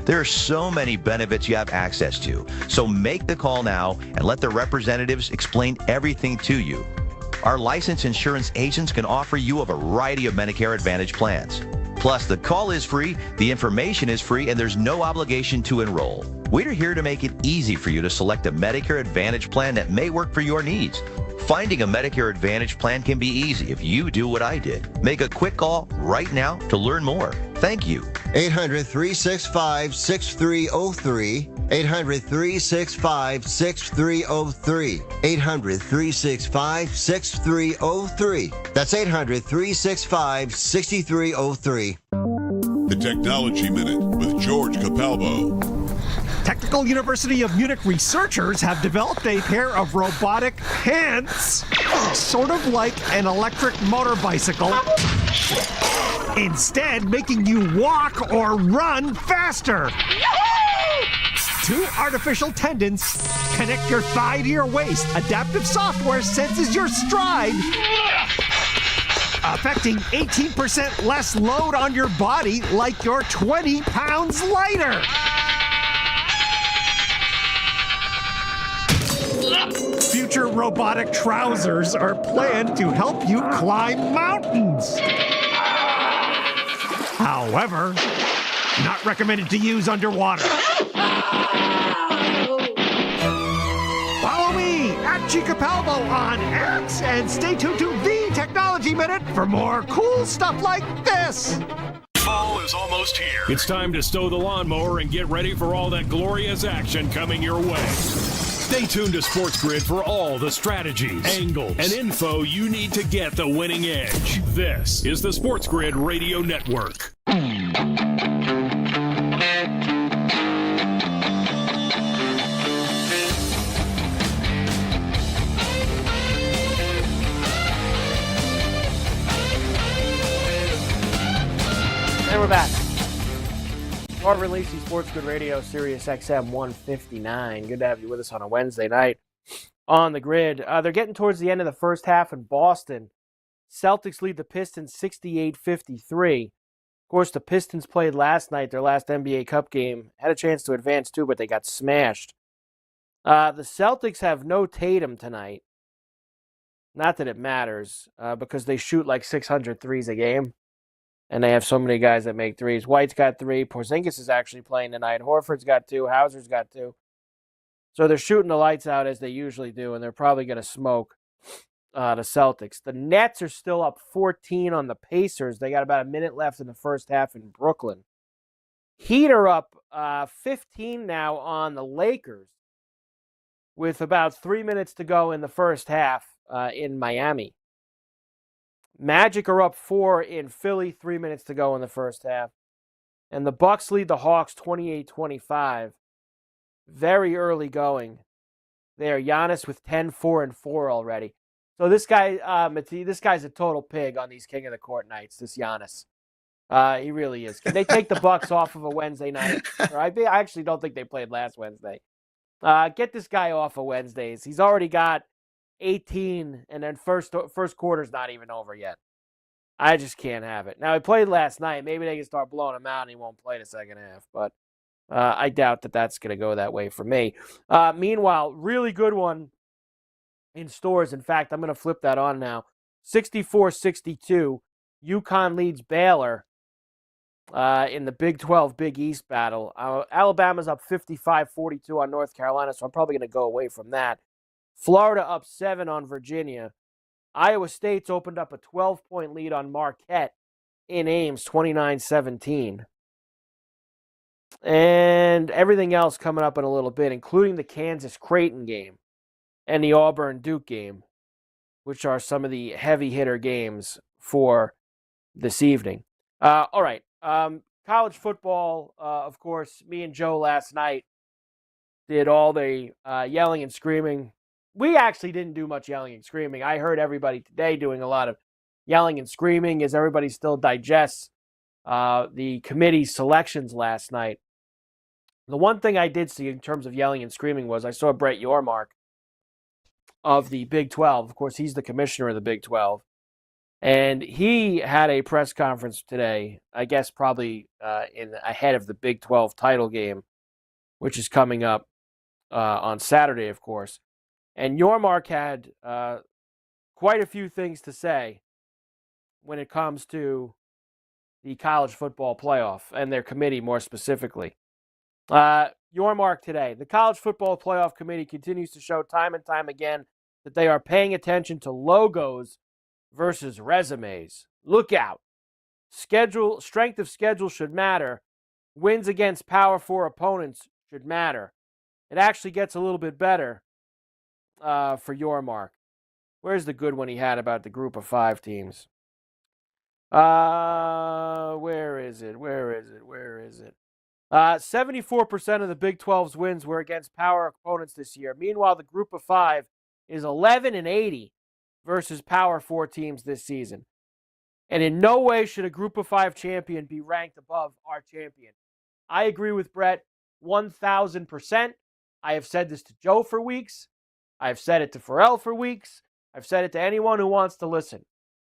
There are so many benefits you have access to, so make the call now and let the representatives explain everything to you. Our licensed insurance agents can offer you a variety of Medicare Advantage plans. Plus, the call is free, the information is free, and there's no obligation to enroll. We're here to make it easy for you to select a Medicare Advantage plan that may work for your needs. Finding a Medicare Advantage plan can be easy if you do what I did. Make a quick call right now to learn more. Thank you. 800-365-6303. 800-365-6303. 800-365-6303. That's 800-365-6303. The Technology Minute with George Capalbo. Technical University of Munich researchers have developed a pair of robotic hands, sort of like an electric motor bicycle, instead making you walk or run faster. Two artificial tendons connect your thigh to your waist. Adaptive software senses your stride, affecting 18% less load on your body, like you're 20 pounds lighter. Future robotic trousers are planned to help you climb mountains. However, not recommended to use underwater. Follow me at Chicapalvo on X and stay tuned to The Technology Minute for more cool stuff like this. Fall is almost here. It's time to stow the lawnmower and get ready for all that glorious action coming your way. Stay tuned to SportsGrid for all the strategies, angles, and info you need to get the winning edge. This is the SportsGrid Radio Network. And we're back. Carver and Lisi, SportsGrid Radio, Sirius XM 159. Good to have you with us on a Wednesday night on the grid. They're getting towards the end of the first half in Boston. Celtics lead the Pistons 68-53. Of course, the Pistons played last night, their last NBA Cup game. Had a chance to advance too, but they got smashed. The Celtics have no Tatum tonight. Not that it matters, because they shoot like 600 threes a game. And they have so many guys that make threes. White's got 3. Porzingis is actually playing tonight. Horford's got 2. Hauser's got 2. So they're shooting the lights out as they usually do, and they're probably going to smoke the Celtics. The Nets are still up 14 on the Pacers. They got about a minute left in the first half in Brooklyn. Heat are up 15 now on the Lakers with about 3 minutes to go in the first half in Miami. Magic are up 4 in Philly, 3 minutes to go in the first half. And the Bucks lead the Hawks 28-25. Very early going there. Giannis with 10, 4, and 4 already. So this guy, this guy's a total pig on these King of the Court nights, this Giannis. He really is. Can they take the Bucks off of a Wednesday night? I actually don't think they played last Wednesday. Get this guy off of Wednesdays. He's already got 18, and then first quarter's not even over yet. I just can't have it. Now, he played last night. Maybe they can start blowing him out, and he won't play the second half. But I doubt that that's going to go that way for me. Meanwhile, really good one in stores. In fact, I'm going to flip that on now. 64-62. UConn leads Baylor in the Big 12 Big East battle. Alabama's up 55-42 on North Carolina, so I'm probably going to go away from that. Florida up 7 on Virginia. Iowa State's opened up a 12-point lead on Marquette in Ames, 29-17. And everything else coming up in a little bit, including the Kansas-Creighton game and the Auburn-Duke game, which are some of the heavy hitter games for this evening. All right. College football, of course, me and Joe last night did all the yelling and screaming. We actually didn't do much yelling and screaming. I heard everybody today doing a lot of yelling and screaming as everybody still digests the committee's selections last night. The one thing I did see in terms of yelling and screaming was I saw Brett Yormark of the Big 12. Of course, he's the commissioner of the Big 12. And he had a press conference today, I guess probably ahead of the Big 12 title game, which is coming up on Saturday, of course. And Yormark had quite a few things to say when it comes to the college football playoff and their committee more specifically. Yormark today. The College Football Playoff Committee continues to show time and time again that they are paying attention to logos versus resumes. Look out. Strength of schedule should matter. Wins against Power 4 opponents should matter. It actually gets a little bit better for Yormark. Where's the good one he had about the group of 5 teams? Where is it? 74% of the Big 12's wins were against power opponents this year. Meanwhile, the group of 5 is 11-80 versus Power 4 teams this season. And in no way should a group of 5 champion be ranked above our champion. I agree with Brett 1,000%. I have said this to Joe for weeks. I've said it to Pharrell for weeks. I've said it to anyone who wants to listen.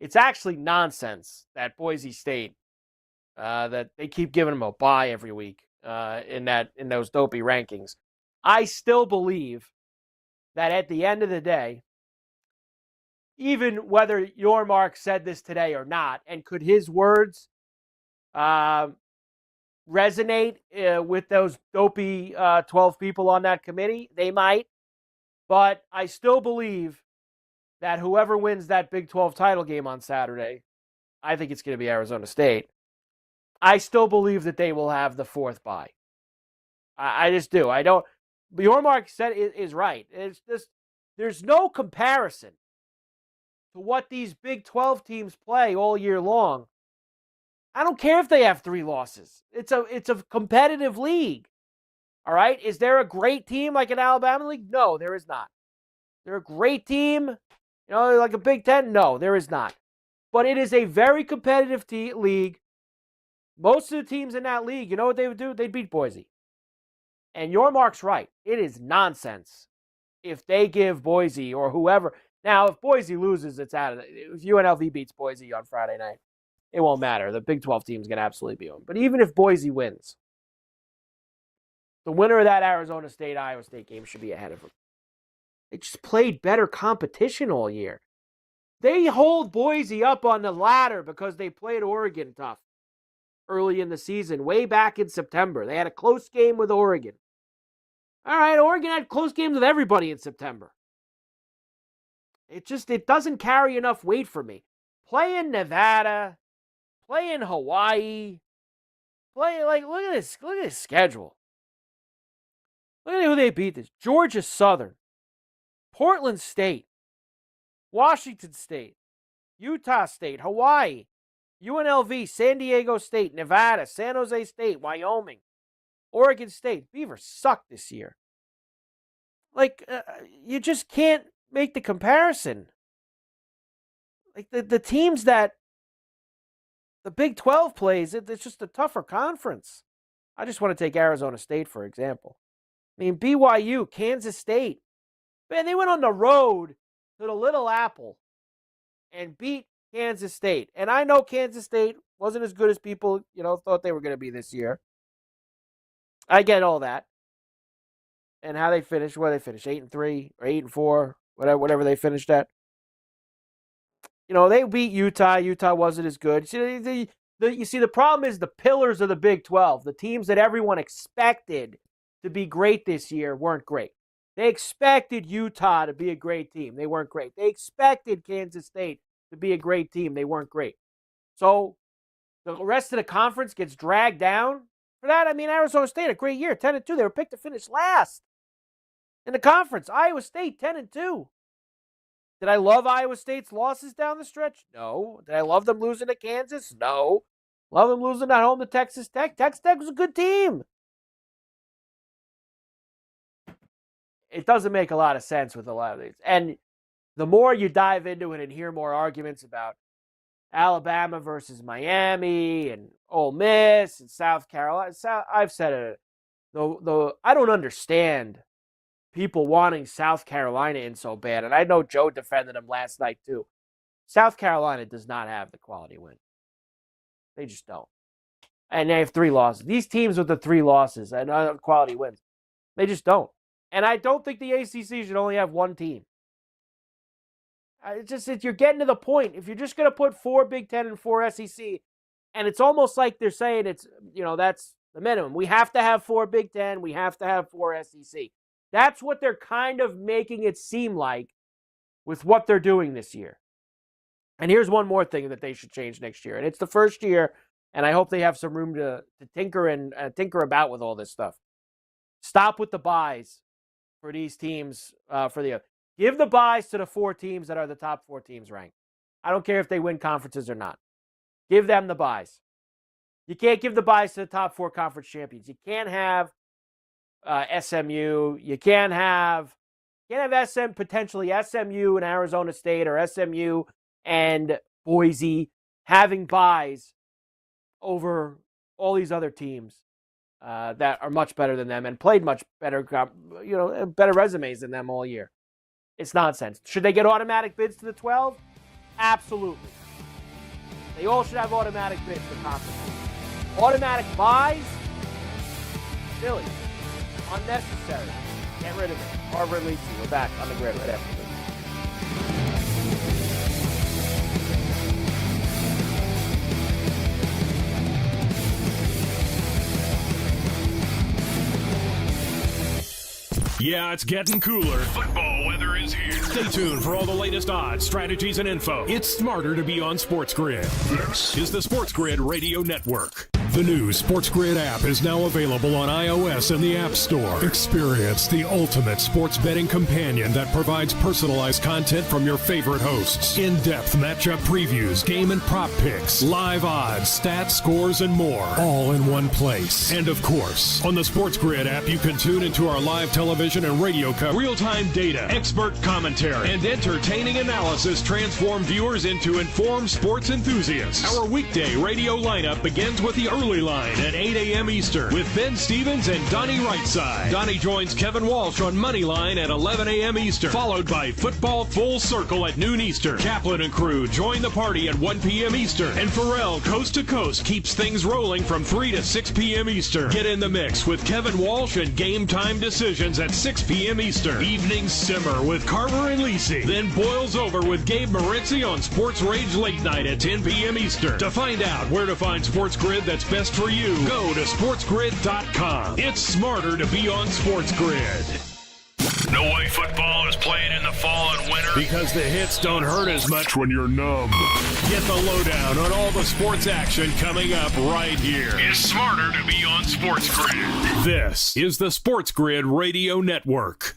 It's actually nonsense that Boise State, that they keep giving them a bye every week in those dopey rankings. I still believe that at the end of the day, even whether Yormark said this today or not, and could his words resonate with those dopey 12 people on that committee, they might. But I still believe that whoever wins that Big 12 title game on Saturday, I think it's going to be Arizona State. I still believe that they will have the 4th bye. I just do. I don't. Yormark said is right. It's just there's no comparison to what these Big 12 teams play all year long. I don't care if they have 3 losses. It's a competitive league. All right? Is there a great team like an Alabama league? No, there is not. They're a great team, like a Big 10? No, there is not. But it is a very competitive league. Most of the teams in that league, you know what they would do? They'd beat Boise. And Yormark's right. It is nonsense if they give Boise or whoever. Now, if Boise loses, it's out of it. If UNLV beats Boise on Friday night, it won't matter. The Big 12 team is going to absolutely beat them. But even if Boise wins, the winner of that Arizona State-Iowa State game should be ahead of them. They just played better competition all year. They hold Boise up on the ladder because they played Oregon tough early in the season, way back in September. They had a close game with Oregon. All right, Oregon had close games with everybody in September. It doesn't carry enough weight for me. Play in Nevada, play in Hawaii, look at this schedule. Look at who they beat this. Georgia Southern, Portland State, Washington State, Utah State, Hawaii, UNLV, San Diego State, Nevada, San Jose State, Wyoming, Oregon State. Beavers suck this year. You just can't make the comparison. The teams that the Big 12 plays, it's just a tougher conference. I just want to take Arizona State, for example. I mean, BYU, Kansas State. Man, they went on the road to the Little Apple and beat Kansas State. And I know Kansas State wasn't as good as people, thought they were going to be this year. I get all that. And how they finished, 8-3 or 8-4, whatever they finished at. They beat Utah. Utah wasn't as good. You see, the problem is the pillars of the Big 12, the teams that everyone expected to be great this year weren't great. They expected Utah to be a great team. They weren't great. They expected Kansas State to be a great team. They weren't great. So the rest of the conference gets dragged down. For that, Arizona State, a great year, 10-2. They were picked to finish last in the conference. Iowa State, 10-2. Did I love Iowa State's losses down the stretch? No. Did I love them losing to Kansas? No. Love them losing at home to Texas Tech? Texas Tech was a good team. It doesn't make a lot of sense with a lot of these. And the more you dive into it and hear more arguments about Alabama versus Miami and Ole Miss and South Carolina, I've said it. I don't understand people wanting South Carolina in so bad. And I know Joe defended them last night too. South Carolina does not have the quality win. They just don't. And they have 3 losses. These teams with the 3 losses and quality wins, they just don't. And I don't think the ACC should only have 1 team. It's just you're getting to the point. If you're just going to put 4 Big Ten and 4 SEC, and it's almost like they're saying it's, that's the minimum. We have to have 4 Big Ten. We have to have 4 SEC. That's what they're kind of making it seem like with what they're doing this year. And here's one more thing that they should change next year. And it's the first year, and I hope they have some room to tinker and tinker about with all this stuff. Stop with the buys for these teams. Give the buys to the 4 teams that are the top 4 teams ranked. I don't care if they win conferences or not. Give them the buys. You can't give the buys to the top 4 conference champions. You can't have SMU. You can't have potentially SMU and Arizona State, or SMU and Boise having buys over all these other teams that are much better than them and played much better, better resumes than them all year. It's nonsense. Should they get automatic bids to the 12? Absolutely. They all should have automatic bids to conferences. Automatic buys? Silly. Unnecessary. Get rid of it. Carver and Lisi. We're back on the grid right after this. Yeah, it's getting cooler. Football weather is here. Stay tuned for all the latest odds, strategies, and info. It's smarter to be on SportsGrid. This is the SportsGrid Radio Network. The new SportsGrid app is now available on iOS and the App Store. Experience the ultimate sports betting companion that provides personalized content from your favorite hosts. In-depth matchup previews, game and prop picks, live odds, stats, scores, and more. All in one place. And of course, on the SportsGrid app, you can tune into our live television and radio coverage. Real-time data, expert commentary, and entertaining analysis transform viewers into informed sports enthusiasts. Our weekday radio lineup begins with the early line at 8 a.m. Eastern with Ben Stevens and Donnie Rightside. Donnie joins Kevin Walsh on Moneyline at 11 a.m. Eastern, followed by Football Full Circle at noon Eastern. Kaplan and crew join the party at 1 p.m. Eastern, and Pharrell Coast to Coast keeps things rolling from 3 to 6 p.m. Eastern. Get in the mix with Kevin Walsh and Game Time Decisions at 6 p.m. Eastern. Evenings simmer with Carver and Lisi, then boils over with Gabe Moritzi on Sports Rage Late Night at 10 p.m. Eastern. To find out where to find SportsGrid that's best for you, go to sportsgrid.com. It's smarter to be on SportsGrid. No way football is playing in the fall and winter. Because the hits don't hurt as much when you're numb. Get the lowdown on all the sports action coming up right here. It's smarter to be on SportsGrid. This is the SportsGrid Radio Network.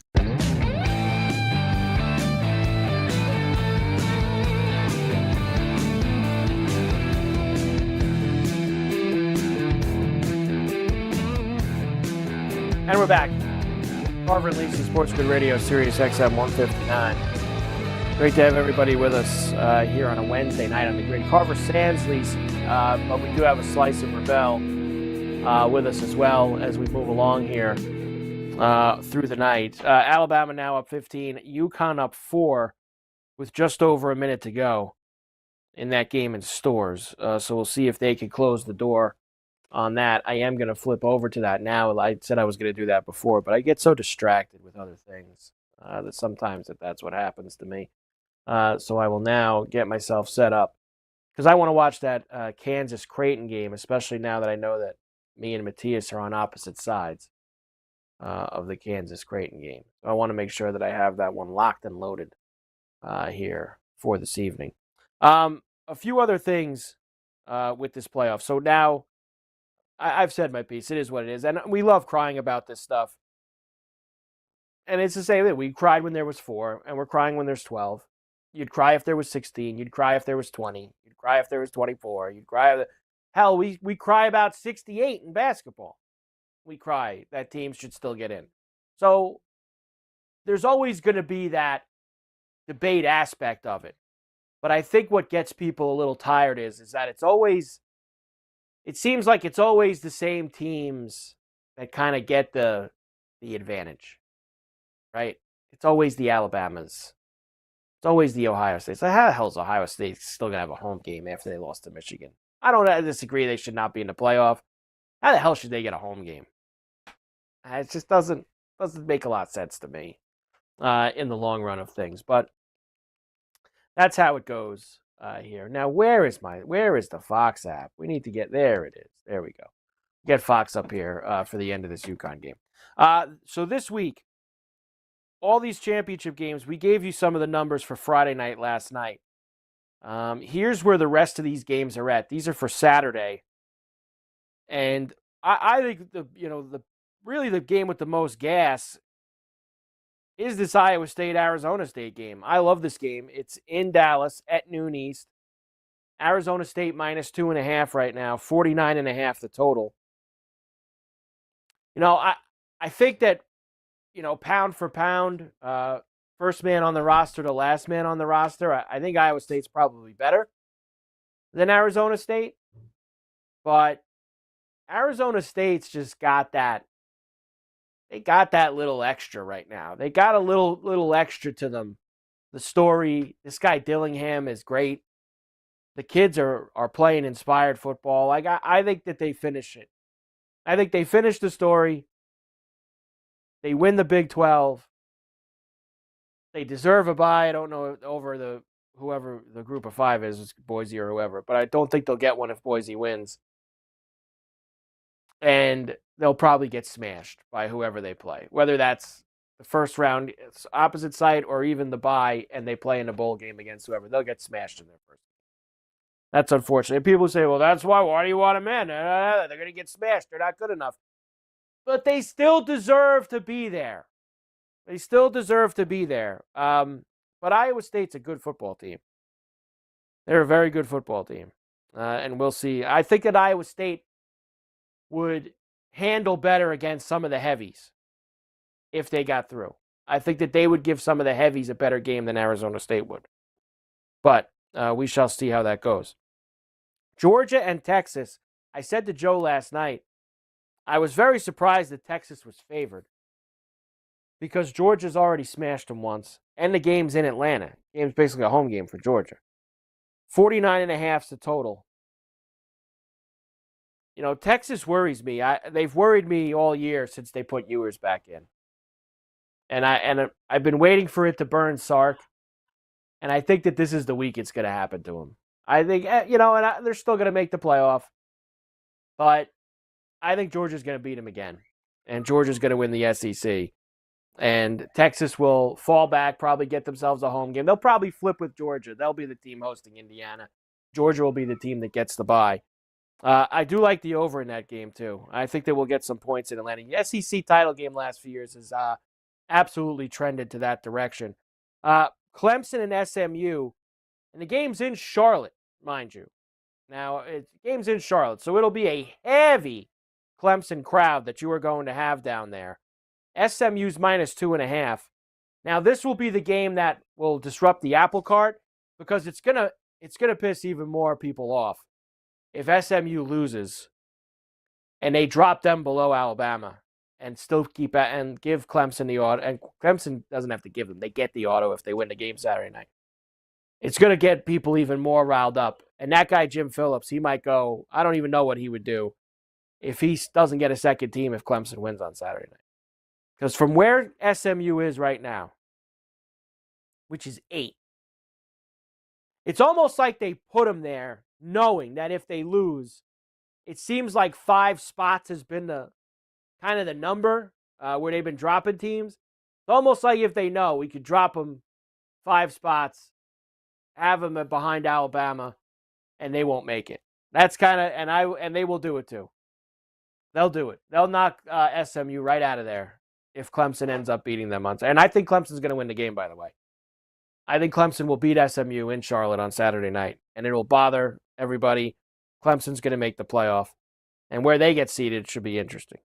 And we're back. Carver and Lisi, SportsGrid Radio, Sirius XM 159. Great to have everybody with us here on a Wednesday night on the grid. Carver sans Lisi, but we do have a slice of Rebel with us as well as we move along here through the night. Alabama now up 15, UConn up 4 with just over a minute to go in that game in Stores. So we'll see if they can close the door on that. I am going to flip over to that now. I said I was going to do that before, but I get so distracted with other things that sometimes that's what happens to me. So I will now get myself set up because I want to watch that Kansas-Creighton game, especially now that I know that me and Matthias are on opposite sides of the Kansas-Creighton game. So I want to make sure that I have that one locked and loaded here for this evening. A few other things with this playoff. So now, I've said my piece. It is what it is. And we love crying about this stuff. And it's the same thing. We cried when there was 4, and we're crying when there's 12. You'd cry if there was 16. You'd cry if there was 20. You'd cry if there was 24. You'd cry. Hell, we cry about 68 in basketball. We cry that teams should still get in. So there's always going to be that debate aspect of it. But I think what gets people a little tired is that it seems like it's always the same teams that kind of get the advantage, right? It's always the Alabamas It's always the Ohio State. So how the hell is Ohio State still going to have a home game after they lost to Michigan? I don't disagree they should not be in the playoff. How the hell should they get a home game? It just doesn't make a lot of sense to me in the long run of things. But that's how it goes here. Now, where is the Fox app? We need to get there. It is. There we go. Get Fox up here for the end of this UConn game. So this week, all these championship games, we gave you some of the numbers for Friday night last night. Here's where the rest of these games are at. These are for Saturday, and I think the game with the most gas is this Iowa State-Arizona State game. I love this game. It's in Dallas at noon East. Arizona State minus 2.5 right now, 49.5 the total. I think that, pound for pound, first man on the roster to last man on the roster, I think Iowa State's probably better than Arizona State. But Arizona State's just got that. They got that little extra right now. They got a little extra to them. The story, this guy Dillingham is great. The kids are playing inspired football. I think that they finish it. I think they finish the story. They win the Big 12. They deserve a bye. I don't know over whoever the group of five is, Boise or whoever, but I don't think they'll get one if Boise wins. And they'll probably get smashed by whoever they play, whether that's the first round opposite side or even the bye, and they play in a bowl game against whoever. They'll get smashed in their first. That's unfortunate. People say, well, that's why. Why do you want them in? They're going to get smashed. They're not good enough. But they still deserve to be there. They still deserve to be there. But Iowa State's a good football team. They're a very good football team. And we'll see. I think that Iowa State would handle better against some of the heavies if they got through. I think that they would give some of the heavies a better game than Arizona State would. But we shall see how that goes. Georgia and Texas. I said to Joe last night, I was very surprised that Texas was favored because Georgia's already smashed them once, and the game's in Atlanta. The game's basically a home game for Georgia. 49.5 is the total. Texas worries me. They've worried me all year since they put Ewers back in. And I've been waiting for it to burn Sark, and I think that this is the week it's going to happen to him. I think, they're still going to make the playoff, but I think Georgia's going to beat him again, and Georgia's going to win the SEC. And Texas will fall back, probably get themselves a home game. They'll probably flip with Georgia. They'll be the team hosting Indiana. Georgia will be the team that gets the bye. I do like the over in that game, too. I think that we'll get some points in Atlanta. The SEC title game last few years has absolutely trended to that direction. Clemson and SMU, and the game's in Charlotte, mind you. Now, the game's in Charlotte, so it'll be a heavy Clemson crowd that you are going to have down there. SMU's minus 2.5. Now, this will be the game that will disrupt the apple cart because it's gonna piss even more people off if SMU loses and they drop them below Alabama and still and give Clemson the auto. And Clemson doesn't have to give them; they get the auto if they win the game Saturday night. It's going to get people even more riled up. And that guy Jim Phillips, he might go. I don't even know what he would do if he doesn't get a second team if Clemson wins on Saturday night. Because from where SMU is right now, which is 8, it's almost like they put them there knowing that if they lose, it seems like 5 spots has been the kind of the number where they've been dropping teams. It's almost like if they know we could drop them 5 spots, have them behind Alabama, and they won't make it. That's kind of, and they will do it too. They'll do it. They'll knock SMU right out of there if Clemson ends up beating them on. And I think Clemson's going to win the game, by the way. I think Clemson will beat SMU in Charlotte on Saturday night, and it will bother everybody. Clemson's going to make the playoff, and where they get seated should be interesting.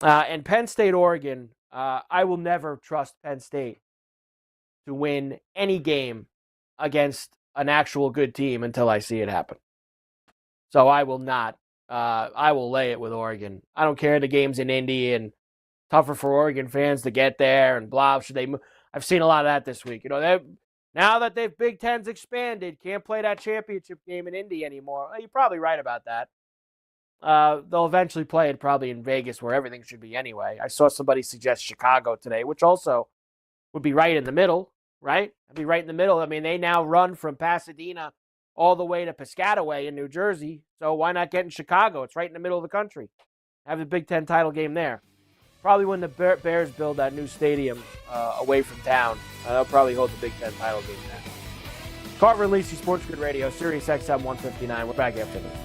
And Penn State, Oregon, I will never trust Penn State to win any game against an actual good team until I see it happen. So I will not. I will lay it with Oregon. I don't care the game's in Indy and tougher for Oregon fans to get there and blah. Should they move? I've seen a lot of that this week. Now that they've Big Ten's expanded, can't play that championship game in Indy anymore. Well, you're probably right about that. They'll eventually play it probably in Vegas where everything should be anyway. I saw somebody suggest Chicago today, which also would be right in the middle, right? It'd be right in the middle. I mean, they now run from Pasadena all the way to Piscataway in New Jersey. So why not get in Chicago? It's right in the middle of the country. Have the Big Ten title game there. Probably when the Bears build that new stadium away from town, they'll probably hold the Big Ten title game there. Carver and Lisi, Sports Grid Radio, Sirius XM 159. We're back after this.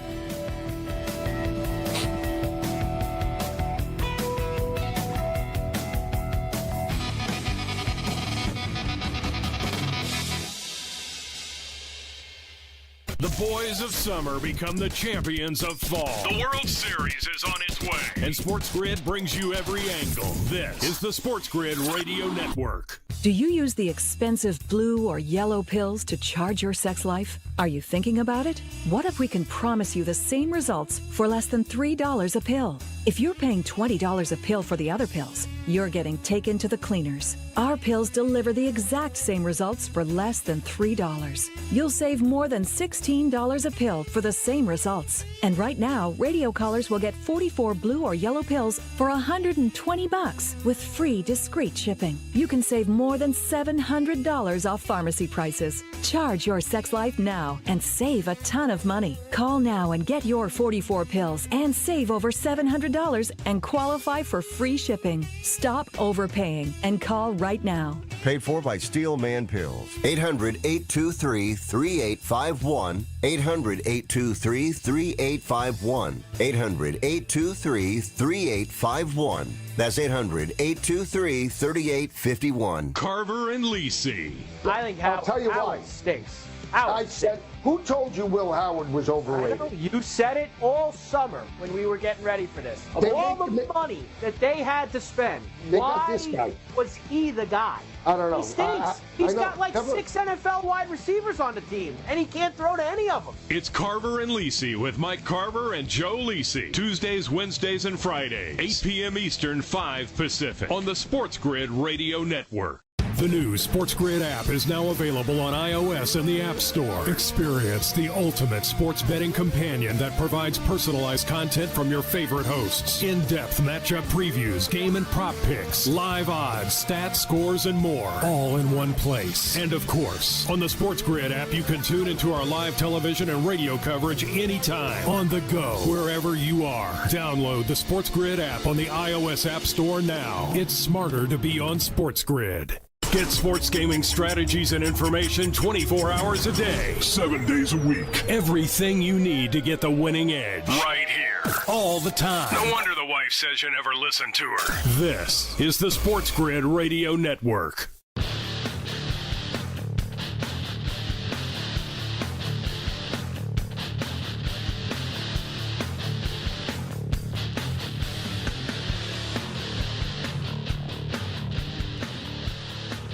The boys of summer become the champions of fall. The World Series is on its way. And SportsGrid brings you every angle. This is the SportsGrid Radio Network. Do you use the expensive blue or yellow pills to charge your sex life? Are you thinking about it? What if we can promise you the same results for less than $3 a pill? If you're paying $20 a pill for the other pills, you're getting taken to the cleaners. Our pills deliver the exact same results for less than $3. You'll save more than $16 a pill for the same results. And right now, radio callers will get 44 blue or yellow pills for $120 with free discreet shipping. You can save more than $700 off pharmacy prices. Charge your sex life now and save a ton of money. Call now and get your 44 pills and save over $700 and qualify for free shipping. Stop overpaying and call right now. Paid for by Steel Man Pills. 800-823-3851. 800-823-3851. 800-823-3851. That's 800-823-3851. Carver and Lisi. I think I'll tell you Howard why. stinks. I said, who told you Will Howard was overrated? You said it all summer when we were getting ready for this. Of They all make- the money that they had to spend, They got why this guy. was he the guy? I don't know. He stinks. He's I know. got like Never- 6 NFL wide receivers on the team, and he can't throw to any of them. It's Carver and Lisi with Mike Carver and Joe Lisi. Tuesdays, Wednesdays, and Fridays. 8 p.m. Eastern, 5 Pacific. On the SportsGrid Radio Network. The new SportsGrid app is now available on iOS and the App Store. Experience the ultimate sports betting companion that provides personalized content from your favorite hosts. In-depth matchup previews, game and prop picks, live odds, stats, scores, and more. All in one place. And of course, on the SportsGrid app, you can tune into our live television and radio coverage anytime. On the go, wherever you are. Download the SportsGrid app on the iOS App Store now. It's smarter to be on SportsGrid. Get sports gaming strategies and information 24 hours a day, 7 days a week. everything you need to get the winning edge. Right here. All the time. No wonder the wife says you never listen to her. This is the SportsGrid Radio Network.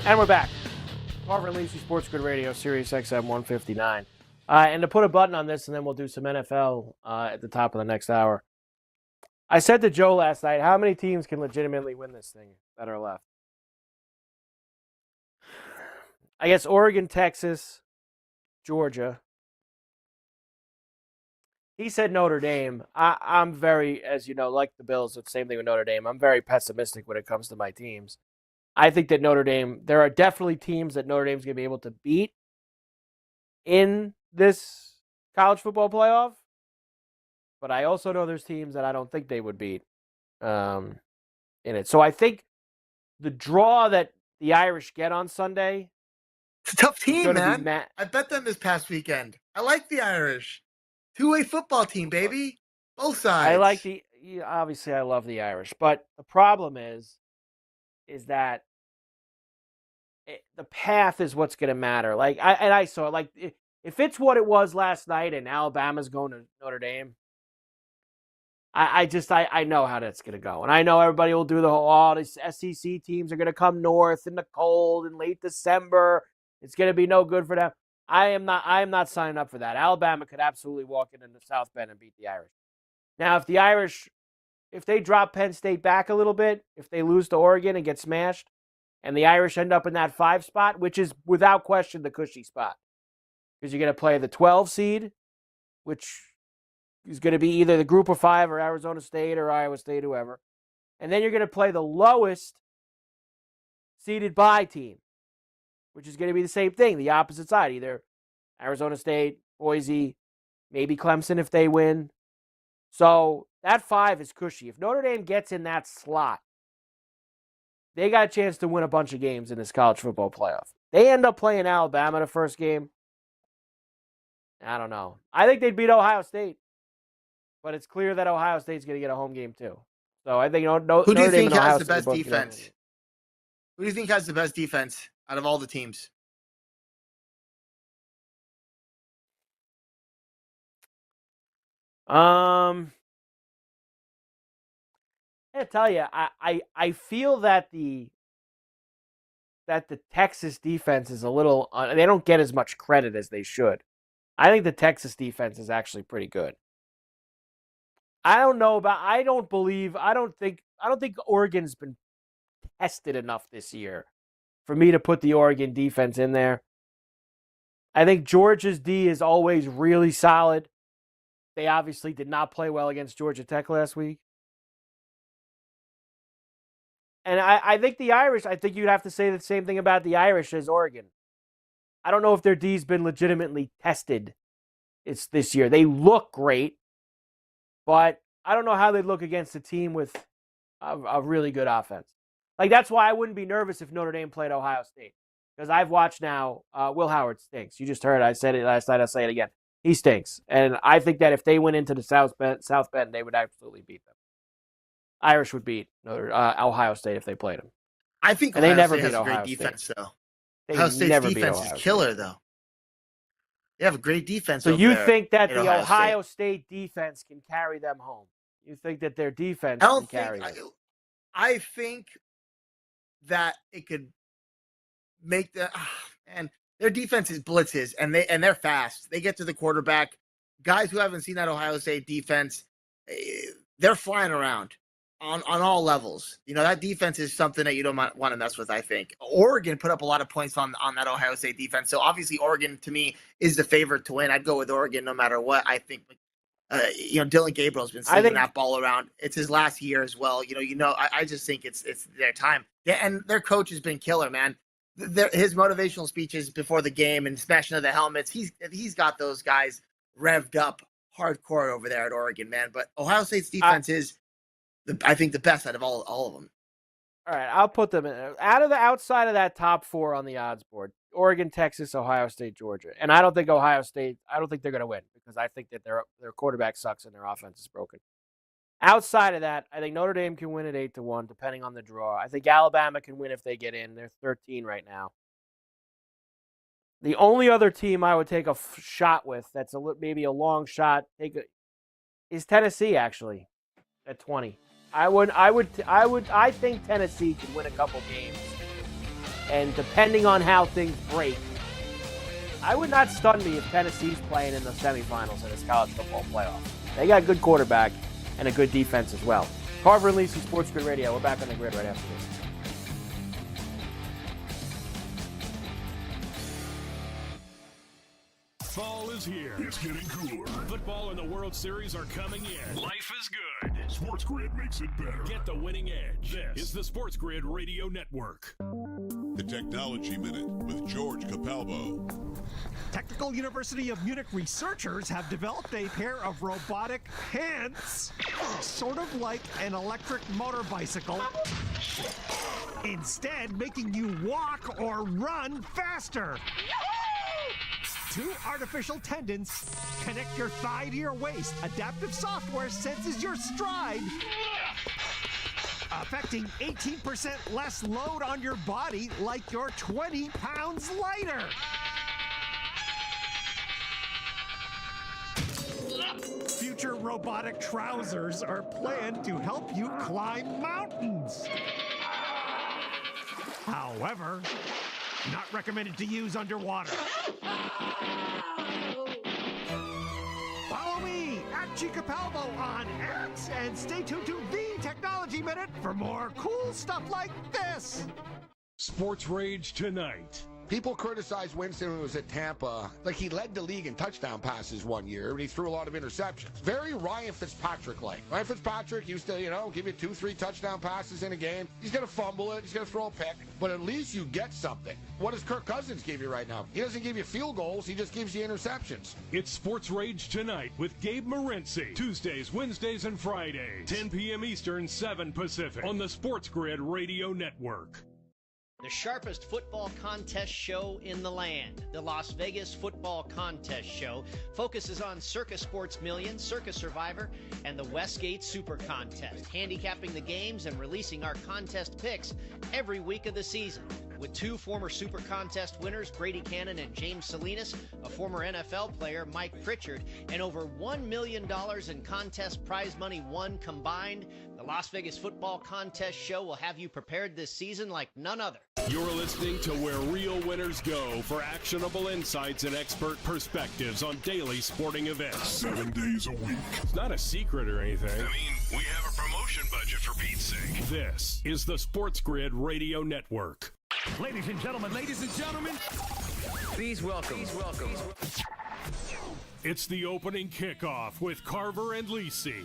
And we're back. Carver and Lisi, Sports Grid Radio, Sirius XM 159. And to put a button on this, and then we'll do some NFL at the top of the next hour. I said to Joe last night, how many teams can legitimately win this thing that are left? I guess Oregon, Texas, Georgia. He said Notre Dame. I'm very, as you know, like the Bills, it's the same thing with Notre Dame. I'm very pessimistic when it comes to my teams. I think that Notre Dame, there are definitely teams that Notre Dame's going to be able to beat in this college football playoff. But I also know there's teams that I don't think they would beat in it. So I think the draw that the Irish get on Sunday. It's a tough team, man. I bet them this past weekend. I like the Irish. Two-way football team, baby. Both sides. I like obviously I love the Irish. But the problem is that the path is what's going to matter. Like I saw it. Like if it's what it was last night and Alabama's going to Notre Dame, I know how that's going to go. And I know everybody will do the whole, these SEC teams are going to come north in the cold in late December. It's going to be no good for them. I am not signing up for that. Alabama could absolutely walk into South Bend and beat the Irish. Now, if they drop Penn State back a little bit, if they lose to Oregon and get smashed, and the Irish end up in that 5 spot, which is without question the cushy spot. Because you're going to play the 12 seed, which is going to be either the group of 5 or Arizona State or Iowa State, whoever. And then you're going to play the lowest seeded bye team, which is going to be the same thing, the opposite side, either Arizona State, Boise, maybe Clemson if they win. So that 5 is cushy. If Notre Dame gets in that slot, they got a chance to win a bunch of games in this college football playoff. They end up playing Alabama the first game. I don't know. I think they'd beat Ohio State. But it's clear that Ohio State's going to get a home game too. So I think Who do you think has the best both defense? Who do you think has the best defense out of all the teams? I tell you, I feel that the Texas defense is a little. They don't get as much credit as they should. I think the Texas defense is actually pretty good. I don't think Oregon's been tested enough this year for me to put the Oregon defense in there. I think Georgia's D is always really solid. They obviously did not play well against Georgia Tech last week. And I think the Irish, I think you'd have to say the same thing about the Irish as Oregon. I don't know if their D's been legitimately tested this year. They look great, but I don't know how they'd look against a team with a really good offense. Like, that's why I wouldn't be nervous if Notre Dame played Ohio State. Because I've watched now, Will Howard stinks. You just heard I said it last night, I'll say it again. He stinks. And I think that if they went into the South Bend, they would absolutely beat them. Irish would beat Ohio State if they played them. I think and they Ohio never State beat has Ohio a great defense, State. though. They Ohio State's never beat defense Ohio is killer, though. They have a great defense. So over you there think that in the Ohio State defense can carry them home? You think that their defense can carry them? I think that it could make and their defense is blitzes, and they're fast. They get to the quarterback. Guys who haven't seen that Ohio State defense, they're flying around on all levels. You know, that defense is something that you don't want to mess with, I think. Oregon put up a lot of points on that Ohio State defense. So obviously Oregon, to me, is the favorite to win. I'd go with Oregon no matter what. I think Dylan Gabriel's been slinging that ball around. It's his last year as well. I just think it's their time. Yeah, and their coach has been killer, man. His motivational speeches before the game and smashing of the helmets, he's got those guys revved up hardcore over there at Oregon, man. But Ohio State's defense is, I think, the best out of all of them. All right, I'll put them in. Outside of that top 4 on the odds board, Oregon, Texas, Ohio State, Georgia. And I don't think Ohio State, they're going to win because I think that their quarterback sucks and their offense is broken. Outside of that, I think Notre Dame can win at 8-1, depending on the draw. I think Alabama can win if they get in. They're 13 right now. The only other team I would take a shot with that's maybe a long shot is Tennessee, actually, at 20. I think Tennessee can win a couple games. And depending on how things break, I would not stun me if Tennessee's playing in the semifinals in this college football playoff. They got a good quarterback and a good defense as well. Carver and Lisi, SportsGrid Radio. We're back on the grid right after this. Fall is here. It's getting cooler. Football and the World Series are coming in. Life is good. SportsGrid makes it better. Get the winning edge. This is the SportsGrid Radio Network. The Technology Minute with George Capalbo. Technical University of Munich researchers have developed a pair of robotic hands, sort of like an electric motor bicycle, instead making you walk or run faster. 2 artificial tendons connect your thigh to your waist. Adaptive software senses your stride, affecting 18% less load on your body, like you're 20 pounds lighter. Future robotic trousers are planned to help you climb mountains. However, not recommended to use underwater. Follow me at Capalbo on X and stay tuned to the Technology Minute for more cool stuff like this. Sports Rage tonight. People criticize Winston when he was at Tampa. Like, he led the league in touchdown passes one year, and he threw a lot of interceptions. Very Ryan Fitzpatrick-like. Ryan Fitzpatrick used to, give you 2-3 touchdown passes in a game. He's going to fumble it. He's going to throw a pick. But at least you get something. What does Kirk Cousins give you right now? He doesn't give you field goals. He just gives you interceptions. It's Sports Rage tonight with Gabe Morency. Tuesdays, Wednesdays, and Fridays. 10 p.m. Eastern, 7 Pacific. On the Sports Grid Radio Network. The sharpest football contest show in the land, the Las Vegas Football Contest Show, focuses on Circus Sports Million, Circus Survivor, and the Westgate Super Contest, handicapping the games and releasing our contest picks every week of the season. With 2 former Super Contest winners, Brady Cannon and James Salinas, a former NFL player, Mike Pritchard, and over $1 million in contest prize money won combined, the Las Vegas Football Contest Show will have you prepared this season like none other. You're listening to Where Real Winners Go for actionable insights and expert perspectives on daily sporting events. 7 days a week. It's not a secret or anything. I mean, we have a promotion budget for Pete's sake. This is the Sports Grid Radio Network. Ladies and gentlemen, please welcome. It's the opening kickoff with Carver and Lisi.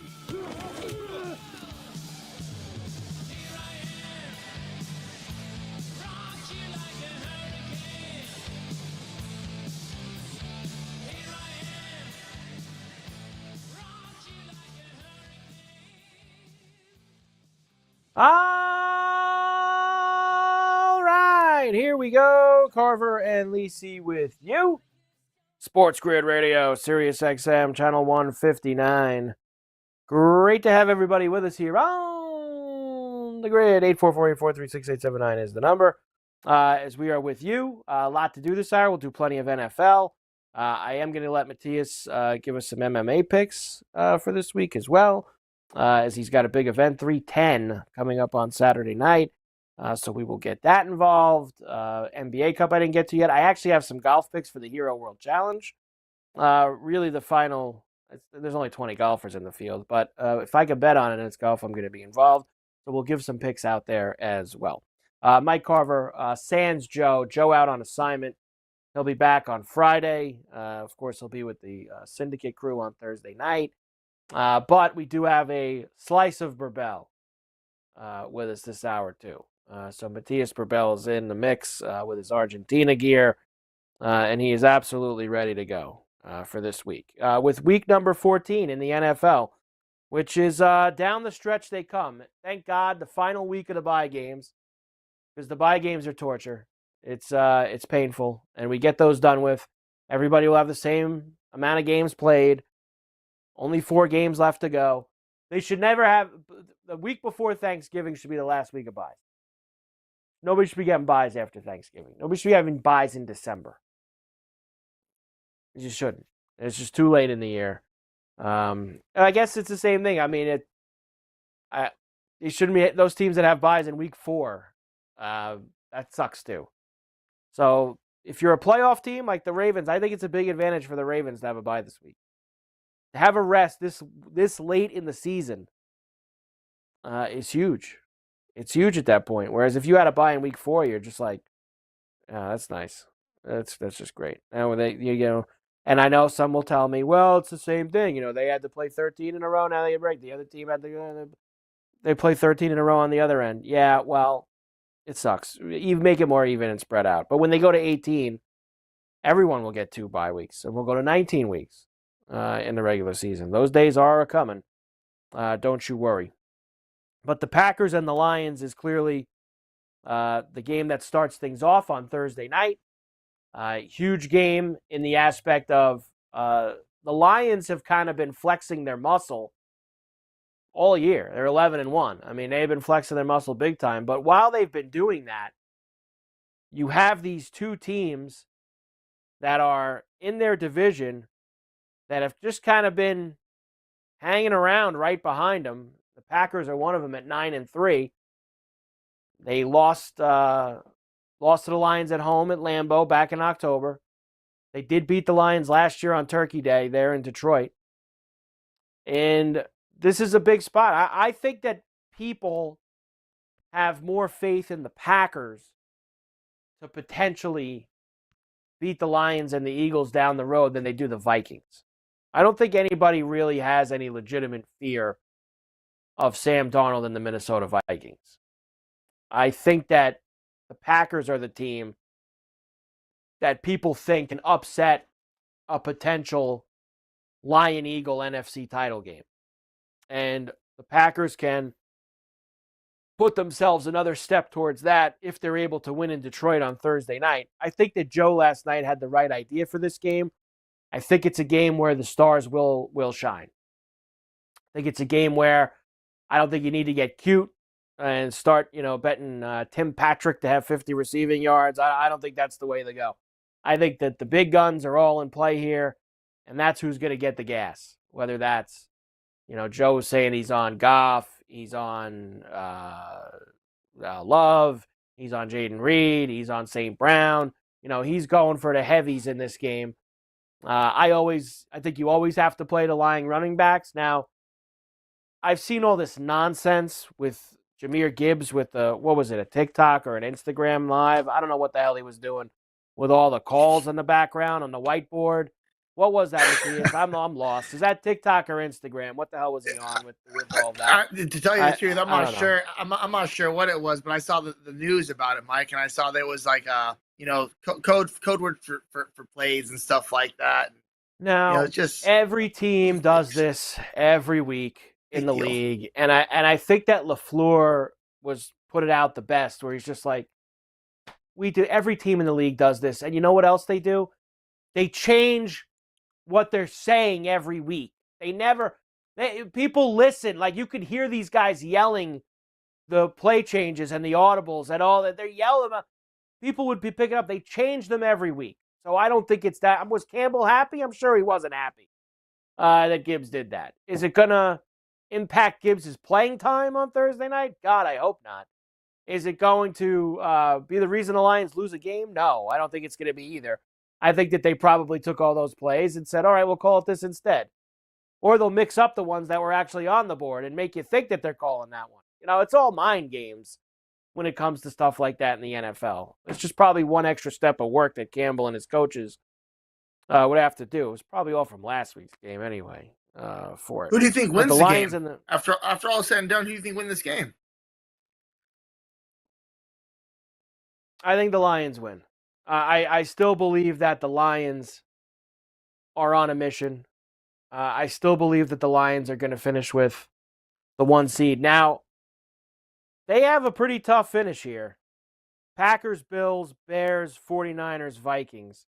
All right, here we go. Carver and Lisi with you. Sports Grid Radio, Sirius XM, channel 159. Great to have everybody with us here on the grid. 844-843-6879 is the number. As we are with you, a lot to do this hour. We'll do plenty of NFL. I am going to let Matthias give us some MMA picks for this week as well. As he's got a big event, 310, coming up on Saturday night. So we will get that involved. NBA Cup I didn't get to yet. I actually have some golf picks for the Hero World Challenge. Really the final, there's only 20 golfers in the field, but if I could bet on it and it's golf, I'm going to be involved. So we'll give some picks out there as well. Mike Carver, sans Joe out on assignment. He'll be back on Friday. Of course, he'll be with the Syndicate crew on Thursday night. But we do have a slice of Burbell with us this hour, too. So Matthias Burbell is in the mix with his Argentina gear, and he is absolutely ready to go for this week. With week number 14 in the NFL, which is down the stretch they come. Thank God, the final week of the bye games, because the bye games are torture. It's painful, and we get those done with. Everybody will have the same amount of games played. Only 4 games left to go. They should never have the week before Thanksgiving should be the last week of buys. Nobody should be getting buys after Thanksgiving. Nobody should be having buys in December. You just shouldn't. It's just too late in the year. I guess it's the same thing. I mean, it shouldn't be those teams that have buys in week 4. That sucks too. So if you're a playoff team like the Ravens, I think it's a big advantage for the Ravens to have a bye this week. To have a rest this late in the season is huge. It's huge at that point. Whereas if you had a bye in week 4, you're just like, oh, that's nice. That's just great. And when and I know some will tell me, well, it's the same thing. They had to play 13 in a row. Now they break. The other team had to they play 13 in a row on the other end. Yeah, well, it sucks. You make it more even and spread out. But when they go to 18, everyone will get 2 bye weeks, and we'll go to 19 weeks. In the regular season. Those days are coming. Don't you worry. But the Packers and the Lions is clearly the game that starts things off on Thursday night. Huge game in the aspect of the Lions have kind of been flexing their muscle all year. They're 11-1. I mean, they've been flexing their muscle big time. But while they've been doing that, you have these 2 teams that are in their division that have just kind of been hanging around right behind them. The Packers are one of them at 9-3. They lost to the Lions at home at Lambeau back in October. They did beat the Lions last year on Turkey Day there in Detroit. And this is a big spot. I think that people have more faith in the Packers to potentially beat the Lions and the Eagles down the road than they do the Vikings. I don't think anybody really has any legitimate fear of Sam Darnold and the Minnesota Vikings. I think that the Packers are the team that people think can upset a potential Lion-Eagle NFC title game. And the Packers can put themselves another step towards that if they're able to win in Detroit on Thursday night. I think that Joe last night had the right idea for this game. I think it's a game where the stars will shine. I think it's a game where I don't think you need to get cute and start, betting Tim Patrick to have 50 receiving yards. I don't think that's the way to go. I think that the big guns are all in play here, and that's who's going to get the gas. Whether that's, Joe was saying he's on Goff, he's on Love, he's on Jaden Reed, he's on St. Brown. He's going for the heavies in this game. I think you always have to play the lying running backs. Now, I've seen all this nonsense with Jahmyr Gibbs with a TikTok or an Instagram live? I don't know what the hell he was doing with all the calls in the background on the whiteboard. What was that, Matthias? I'm lost. Is that TikTok or Instagram? What the hell was he on with all that? To tell you the truth, I'm not sure. I'm not sure what it was, but I saw the news about it, Mike, and I saw there was like code word for plays and stuff like that. Now, every team does this every week in the league, and I think that LaFleur was put it out the best, where he's just like, we do. Every team in the league does this, and you know what else they do? They change what they're saying every week. People listen. Like, you could hear these guys yelling the play changes and the audibles and all that. They're yelling about. People would be picking up. They change them every week. So I don't think it's that. Was Campbell happy? I'm sure he wasn't happy that Gibbs did that. Is it going to impact Gibbs' playing time on Thursday night? God, I hope not. Is it going to be the reason the Lions lose a game? No, I don't think it's going to be either. I think that they probably took all those plays and said, all right, we'll call it this instead. Or they'll mix up the ones that were actually on the board and make you think that they're calling that one. It's all mind games when it comes to stuff like that in the NFL. It's just probably one extra step of work that Campbell and his coaches would have to do. It was probably all from last week's game anyway for it. Who do you think wins the Lions game? After all is said and done, who do you think wins this game? I think the Lions win. I still believe that the Lions are on a mission. I still believe that the Lions are going to finish with the 1 seed. Now, they have a pretty tough finish here. Packers, Bills, Bears, 49ers, Vikings.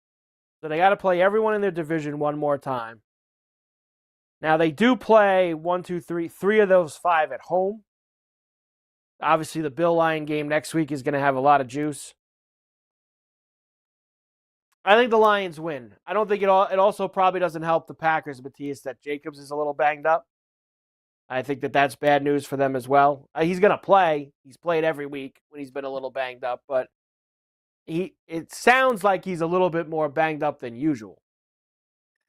So they got to play everyone in their division one more time. Now, they do play 3 of those 5 at home. Obviously, the Bill-Lion game next week is going to have a lot of juice. I think the Lions win. I don't think it also probably doesn't help the Packers, Matthias, that Jacobs is a little banged up. I think that that's bad news for them as well. He's going to play. He's played every week when he's been a little banged up, but it sounds like he's a little bit more banged up than usual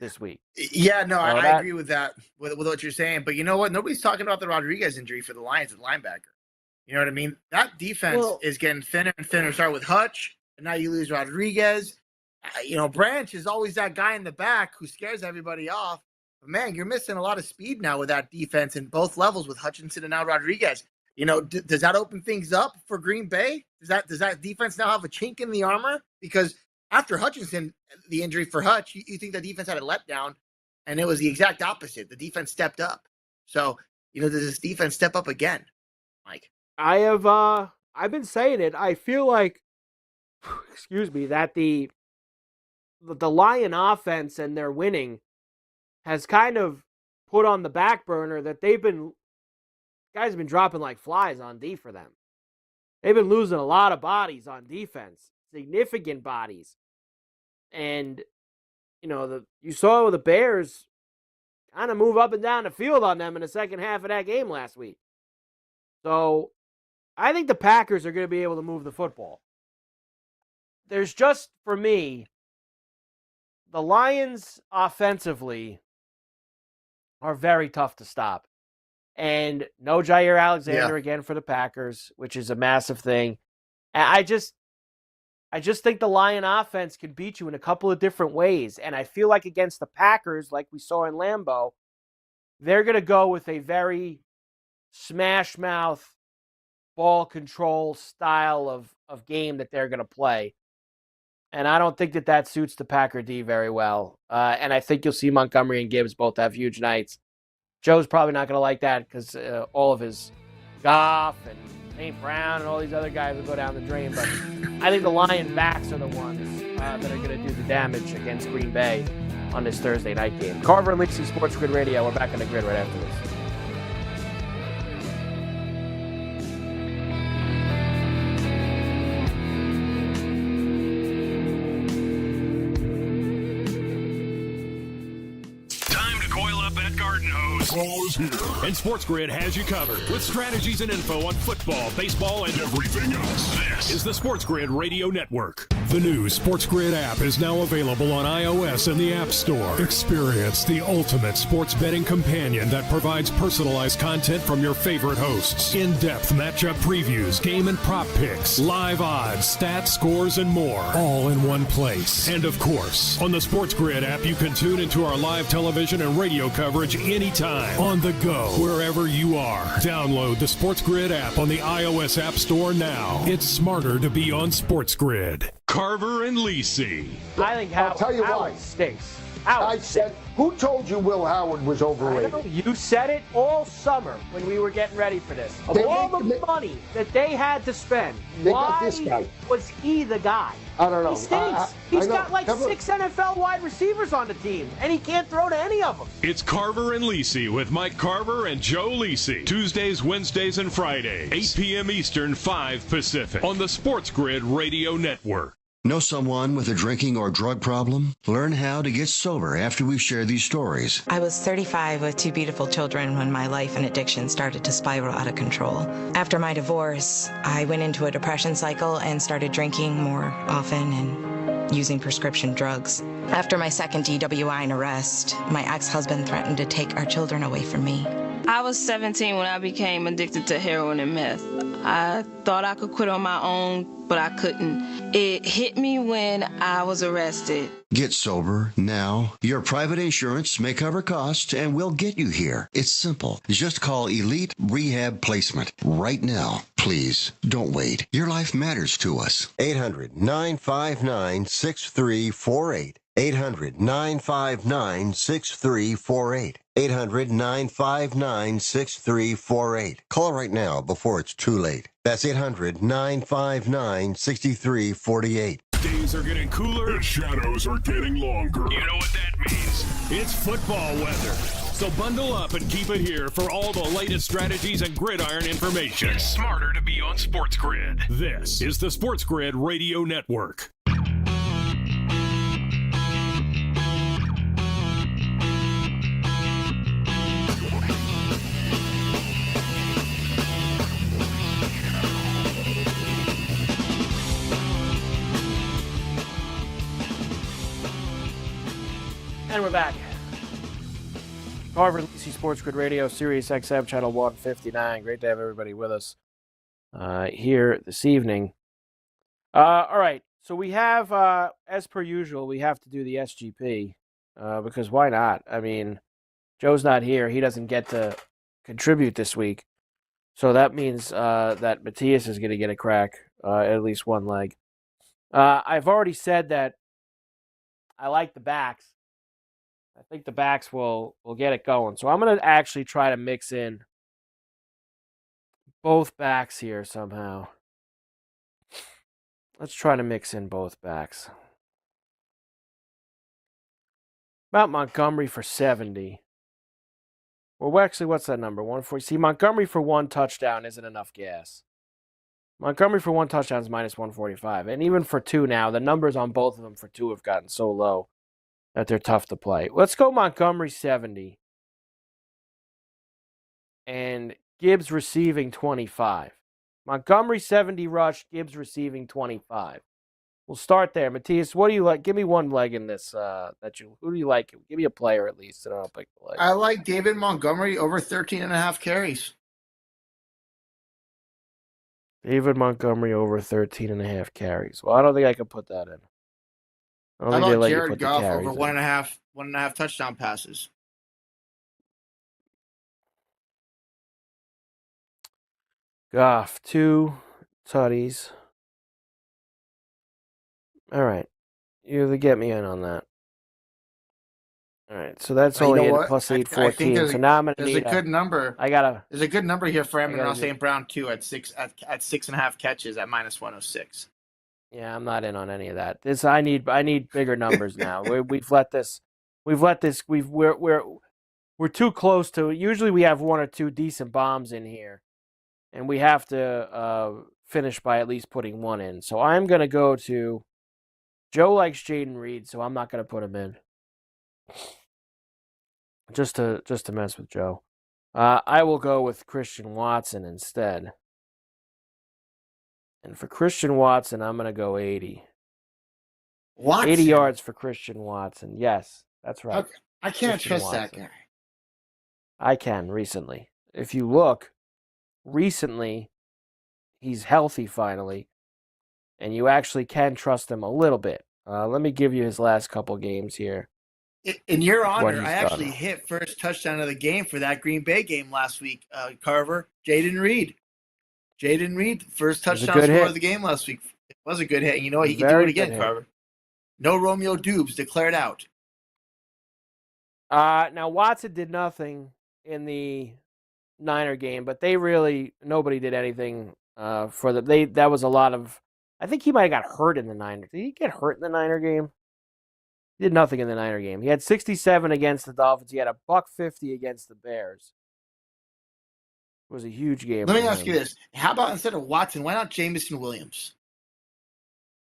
this week. Yeah, no, I agree with that, with what you're saying. But you know what? Nobody's talking about the Rodriguez injury for the Lions at linebacker. You know what I mean? That defense is getting thinner and thinner. Start with Hutch, and now you lose Rodriguez. Branch is always that guy in the back who scares everybody off. But man, you're missing a lot of speed now with that defense in both levels with Hutchinson and now Rodriguez. Does that open things up for Green Bay? Does that defense now have a chink in the armor? Because after Hutchinson, the injury for Hutch, you think the defense had a letdown, and it was the exact opposite. The defense stepped up. So, does this defense step up again, Mike? I've been saying it. I feel like, that the Lion offense and their winning has kind of put on the back burner that guys have been dropping like flies on D for them. They've been losing a lot of bodies on defense, significant bodies. And, you saw the Bears kind of move up and down the field on them in the second half of that game last week. So I think the Packers are going to be able to move the football. There's just, for me, the Lions offensively are very tough to stop. And no Jair Alexander again for the Packers, which is a massive thing. I just think the Lion offense can beat you in a couple of different ways. And I feel like against the Packers, like we saw in Lambeau, they're going to go with a very smash mouth, ball control style of game that they're going to play. And I don't think that suits the Packer D very well. And I think you'll see Montgomery and Gibbs both have huge nights. Joe's probably not going to like that because all of his Goff and St. Brown and all these other guys will go down the drain. But I think the Lion backs are the ones that are going to do the damage against Green Bay on this Thursday night game. Carver and Lisi, Sports Grid Radio. We're back on the grid right after this. Ball is here. And SportsGrid has you covered with strategies and info on football, baseball, and everything else. This is the SportsGrid Radio Network. The new SportsGrid app is now available on iOS and the App Store. Experience the ultimate sports betting companion that provides personalized content from your favorite hosts. In-depth matchup previews, game and prop picks, live odds, stats, scores, and more. All in one place. And of course, on the SportsGrid app, you can tune into our live television and radio coverage anytime. On the go, wherever you are. Download the SportsGrid app on the iOS App Store now. It's smarter to be on SportsGrid. Carver and Lisi. I think I'll tell you Howard why. stinks. I said, who told you Will Howard was overrated? I know, you said it all summer when we were getting ready for this. Of all the money that they had to spend, got this guy. Was he the guy? I don't know. He stinks. He's got like 6 NFL wide receivers on the team, and he can't throw to any of them. It's Carver and Lisi with Mike Carver and Joe Lisi. Tuesdays, Wednesdays, and Fridays, 8 p.m. Eastern, 5 Pacific, on the SportsGrid Radio Network. Know someone with a drinking or drug problem? Learn how to get sober after we share these stories. I was 35 with 2 beautiful children when my life and addiction started to spiral out of control. After my divorce, I went into a depression cycle and started drinking more often and using prescription drugs. After my second DWI and arrest, my ex-husband threatened to take our children away from me. I was 17 when I became addicted to heroin and meth. I thought I could quit on my own, but I couldn't. It hit me when I was arrested. Get sober now. Your private insurance may cover costs and we'll get you here. It's simple. Just call Elite Rehab Placement right now. Please don't wait. Your life matters to us. 800-959-6348. 800-959-6348. 800-959-6348. Call right now before it's too late. That's 800-959-6348. Days are getting cooler and shadows are getting longer. You know what that means? It's football weather. So bundle up and keep it here for all the latest strategies and gridiron information. It's smarter to be on SportsGrid. This is the SportsGrid Radio Network. And we're back. Carver and Lisi, Sports Grid Radio, Sirius XM, Channel 159. Great to have everybody with us here this evening. All right, so we have, as per usual, we have to do the SGP because why not? I mean, Joe's not here. He doesn't get to contribute this week. So that means that Matthias is going to get a crack at least one leg. I've already said that I like the backs. I think the backs will get it going. So I'm going to actually try to mix in both backs here somehow. Let's try to mix in both backs. About Montgomery for 70. Well, actually, what's that number? 140. See, Montgomery for 1 touchdown isn't enough gas. Montgomery for 1 touchdown is minus 145. And even for 2 now, the numbers on both of them for 2 have gotten so low that they're tough to play. Let's go Montgomery 70. And Gibbs receiving 25. Montgomery 70 rush, Gibbs receiving 25. We'll start there. Matthias, what do you like? Give me one leg in this. Who do you like? Give me a player at least, and I'll pick the leg. I like David Montgomery over 13.5 carries. David Montgomery over 13.5 carries. Well, I don't think I can put that in. I don't How think they about let you Jared put the Goff carries over in. one and a half touchdown passes? Goff, 2 tutties. All right. You get me in on that. All right. So that's You only know at what? plus I think 814. So now I'm going to there's a need good number. There's a good number here for Amon-Ra St. Brown too at 6.5 catches at -106. Yeah, I'm not in on any of that. I need bigger numbers now. We're too close to. Usually we have 1 or 2 decent bombs in here, and we have to finish by at least putting 1 in. So I'm gonna go to. Joe likes Jaden Reed, so I'm not gonna put him in. Just to mess with Joe. I will go with Christian Watson instead. And for Christian Watson, I'm gonna go 80. Watson. 80 yards for Christian Watson. Yes, that's right. I can't trust that guy. I can recently. If you look, recently, he's healthy finally, and you actually can trust him a little bit. Let me give you his last couple games here. In your honor, I actually hit first touchdown of the game for that Green Bay game last week, Carver. Jaden Reed. First touchdown score of the game last week. It was a good hit. And you know what? He can do it again, Carver. No Romeo Dubes declared out. Now, Watson did nothing in the Niner game, but nobody did anything for them. That was a lot of. I think he might have got hurt in the Niner. Did he get hurt in the Niner game? He did nothing in the Niner game. He had 67 against the Dolphins. He had a $150 against the Bears. It was a huge game. Let me ask you this: how about instead of Watson, why not Jameson Williams?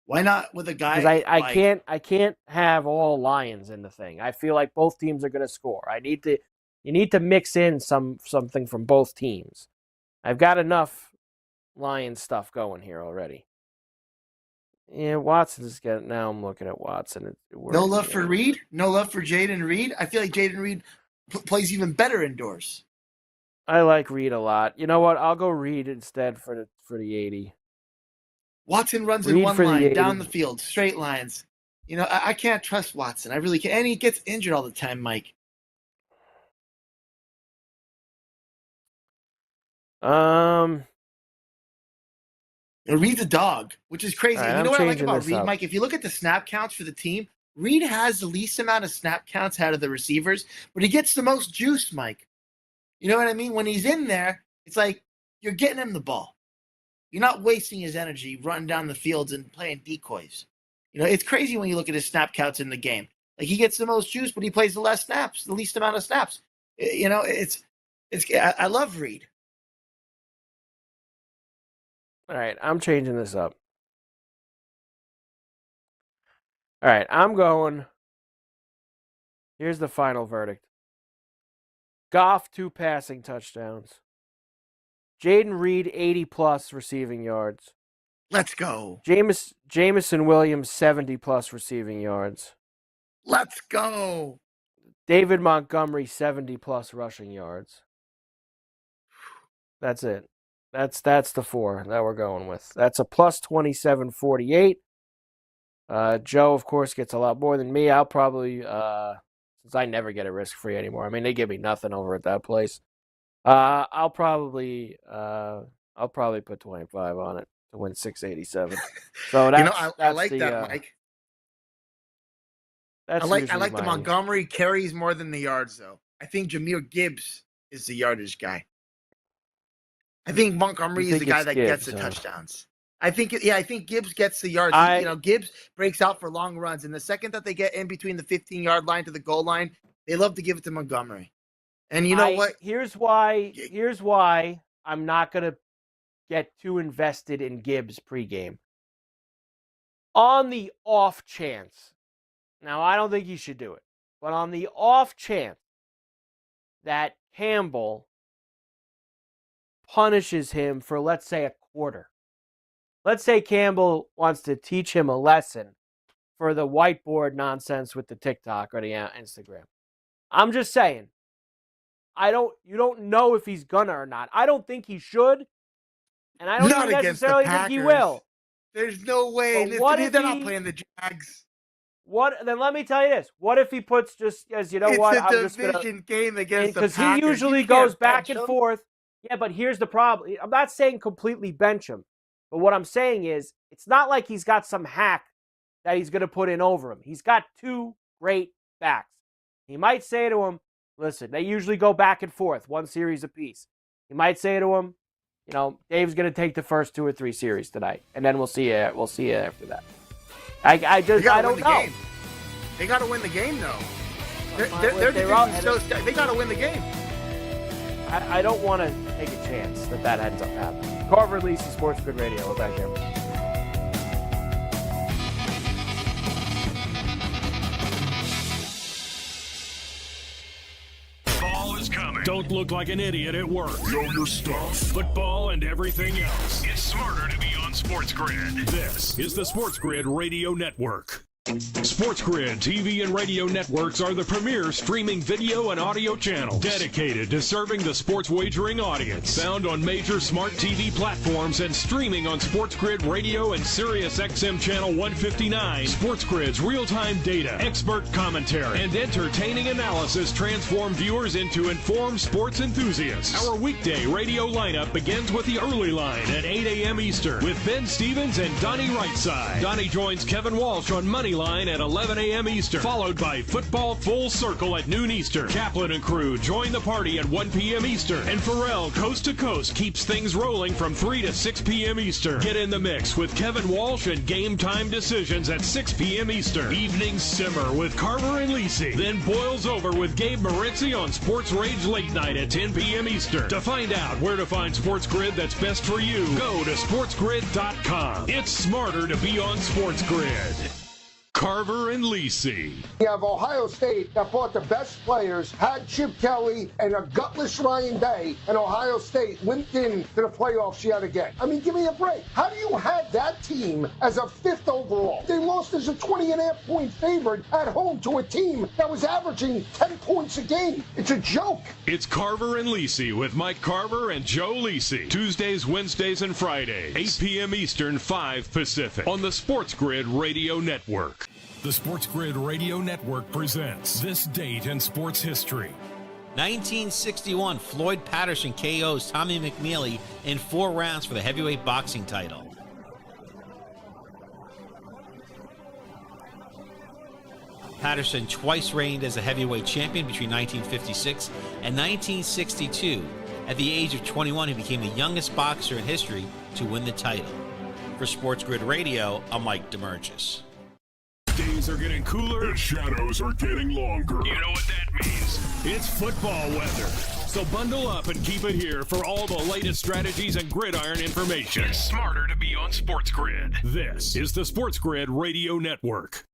Why not with a guy? Because I can't have all Lions in the thing. I feel like both teams are going to score. You need to mix in something from both teams. I've got enough Lions stuff going here already. Yeah, Watson's got. Now I'm looking at Watson. No love for Reed. No love for Jaden Reed. I feel like Jaden Reed plays even better indoors. I like Reed a lot. You know what? I'll go Reed instead for the 80. Watson runs in one line down the field, straight lines. You know, I can't trust Watson. I really can't. And he gets injured all the time, Mike. Reed's a dog, which is crazy. Right, you know what I like about Reed, Mike? If you look at the snap counts for the team, Reed has the least amount of snap counts out of the receivers, but he gets the most juice, Mike. You know what I mean? When he's in there, it's like you're getting him the ball. You're not wasting his energy running down the fields and playing decoys. You know, it's crazy when you look at his snap counts in the game. Like he gets the most juice, but he plays the less snaps, the least amount of snaps. You know, I love Reed. All right, I'm changing this up. All right, I'm going. Here's the final verdict. Goff, 2 passing touchdowns. Jaden Reed, 80-plus receiving yards. Let's go. Jameson Williams, 70-plus receiving yards. Let's go. David Montgomery, 70-plus rushing yards. That's it. That's the 4 that we're going with. That's a plus 27.48. Joe, of course, gets a lot more than me. I'll probably, since I never get a risk-free anymore. I mean, they give me nothing over at that place. I'll probably put 25 on it to win 687. So that's, I like that, Mike. I like the Montgomery carries more than the yards, though. I think Jahmyr Gibbs is the yardage guy. I think Montgomery is the guy that gets the touchdowns. I think Gibbs gets the yards. Gibbs breaks out for long runs, and the second that they get in between the 15-yard line to the goal line, they love to give it to Montgomery. And you know what? Here's why I'm not going to get too invested in Gibbs pregame. On the off chance, now I don't think he should do it, but on the off chance that Campbell punishes him for, let's say, a quarter. Let's say Campbell wants to teach him a lesson for the whiteboard nonsense with the TikTok or the Instagram. I'm just saying. You don't know if he's gonna or not. I don't think he should, And I don't Not even against the necessarily think he Packers. will. There's no way. But what if They're not playing the Jags. Then let me tell you this. What if he puts just as you know It's what? a I'm just gonna division game against the because Packers. he usually You goes can't back bench and him. forth. Yeah, but here's the problem. I'm not saying completely bench him, but what I'm saying is it's not like he's got some hack that he's going to put in over him. He's got two great backs. He might say to him, "Listen, they usually go back and forth, one series apiece." He might say to him, "You know, Dave's going to take the first 2 or 3 series tonight, and then we'll see you. We'll see you after that." I don't know. Game. They got to win the game, though. They got to win the game. I don't want to take a chance that ends up happening. Carver and Lisi, SportsGrid Radio. We're back here. Fall is coming. Don't look like an idiot at work. Know your stuff. Football and everything else. It's smarter to be on SportsGrid. This is the SportsGrid Radio Network. SportsGrid TV and radio networks are the premier streaming video and audio channel dedicated to serving the sports wagering audience. Found on major smart TV platforms and streaming on SportsGrid Radio and SiriusXM Channel 159. SportsGrid's real-time data, expert commentary, and entertaining analysis transform viewers into informed sports enthusiasts. Our weekday radio lineup begins with the early line at 8 a.m. Eastern with Ben Stevens and Donnie Rightside. Donnie joins Kevin Walsh on Money Line at 11 a.m. Eastern, followed by Football Full Circle at noon Eastern. Kaplan and crew join the party at 1 p.m. Eastern, and Pharrell Coast to Coast keeps things rolling from 3 to 6 p.m. Eastern. Get in the mix with Kevin Walsh and Game Time Decisions at 6 p.m. Eastern. Evenings simmer with Carver and Lisi, then boils over with Gabe Moritzi on Sports Rage Late Night at 10 p.m. Eastern. To find out where to find SportsGrid that's best for you, go to sportsgrid.com. It's smarter to be on SportsGrid. Carver and Lisi. You have Ohio State that brought the best players, had Chip Kelly and a gutless Ryan Day, and Ohio State limped in to the playoffs yet again. I mean, give me a break. How do you have that team as a 5th overall? They lost as a 20.5-point favorite at home to a team that was averaging 10 points a game. It's a joke. It's Carver and Lisi with Mike Carver and Joe Lisi. Tuesdays, Wednesdays, and Fridays, 8 p.m. Eastern, 5 Pacific, on the SportsGrid Radio Network. The SportsGrid Radio Network presents This Date in Sports History. 1961, Floyd Patterson KOs Tommy McNeely in 4 rounds for the heavyweight boxing title. Patterson twice reigned as a heavyweight champion between 1956 and 1962. At the age of 21, he became the youngest boxer in history to win the title. For SportsGrid Radio, I'm Mike DeMurgis. Days are getting cooler and shadows are getting longer. You know what that means? It's football weather. So bundle up and keep it here for all the latest strategies and gridiron information. It's smarter to be on SportsGrid. This is the SportsGrid Radio Network.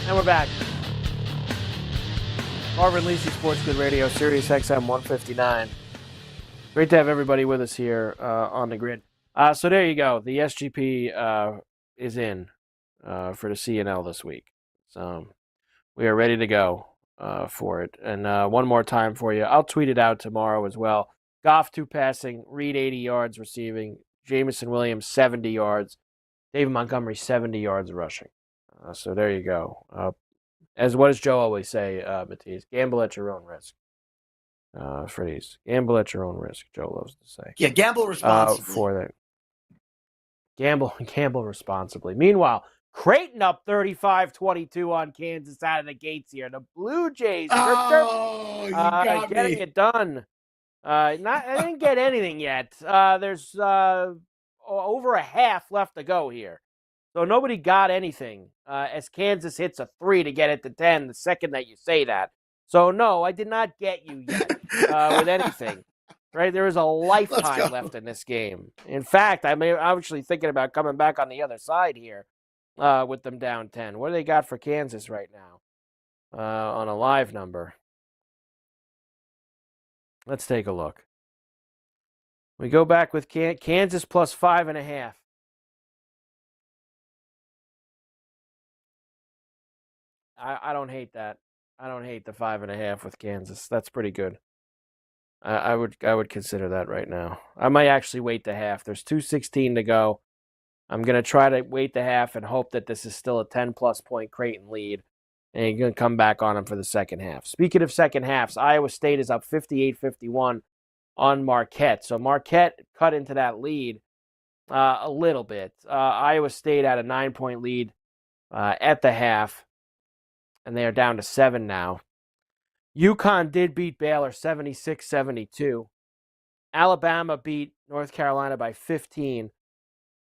And we're back. Carver and Lisi, SportsGrid Radio, SiriusXM 159. Great to have everybody with us here on the grid. So there you go. The SGP is in for the CNL this week. So we are ready to go for it. And one more time for you. I'll tweet it out tomorrow as well. Goff 2 passing, Reed 80 yards receiving, Jamison Williams 70 yards, David Montgomery 70 yards rushing. So there you go. What does Joe always say, Matisse? Gamble at your own risk. For these. Gamble at your own risk, Joe loves to say. Yeah, gamble responsibly. For that. Gamble responsibly. Meanwhile, Creighton up 35-22 on Kansas out of the gates here. The Blue Jays you got getting me. it done. I didn't get anything yet. There's over a half left to go here. So nobody got anything as Kansas hits a 3 to get it to 10 the second that you say that. So, no, I did not get you yet with anything. Right? There is a lifetime left in this game. In fact, I'm actually thinking about coming back on the other side here with them down 10. What do they got for Kansas right now on a live number? Let's take a look. We go back with Kansas plus 5.5. I don't hate that. I don't hate the 5.5 with Kansas. That's pretty good. I would consider that right now. I might actually wait the half. There's 2:16 to go. I'm going to try to wait the half and hope that this is still a 10-plus point Creighton lead, and you're going to come back on them for the second half. Speaking of second halves, Iowa State is up 58-51 on Marquette. So Marquette cut into that lead a little bit. Iowa State had a 9-point lead at the half, and they are down to 7 now. UConn did beat Baylor 76-72. Alabama beat North Carolina by 15.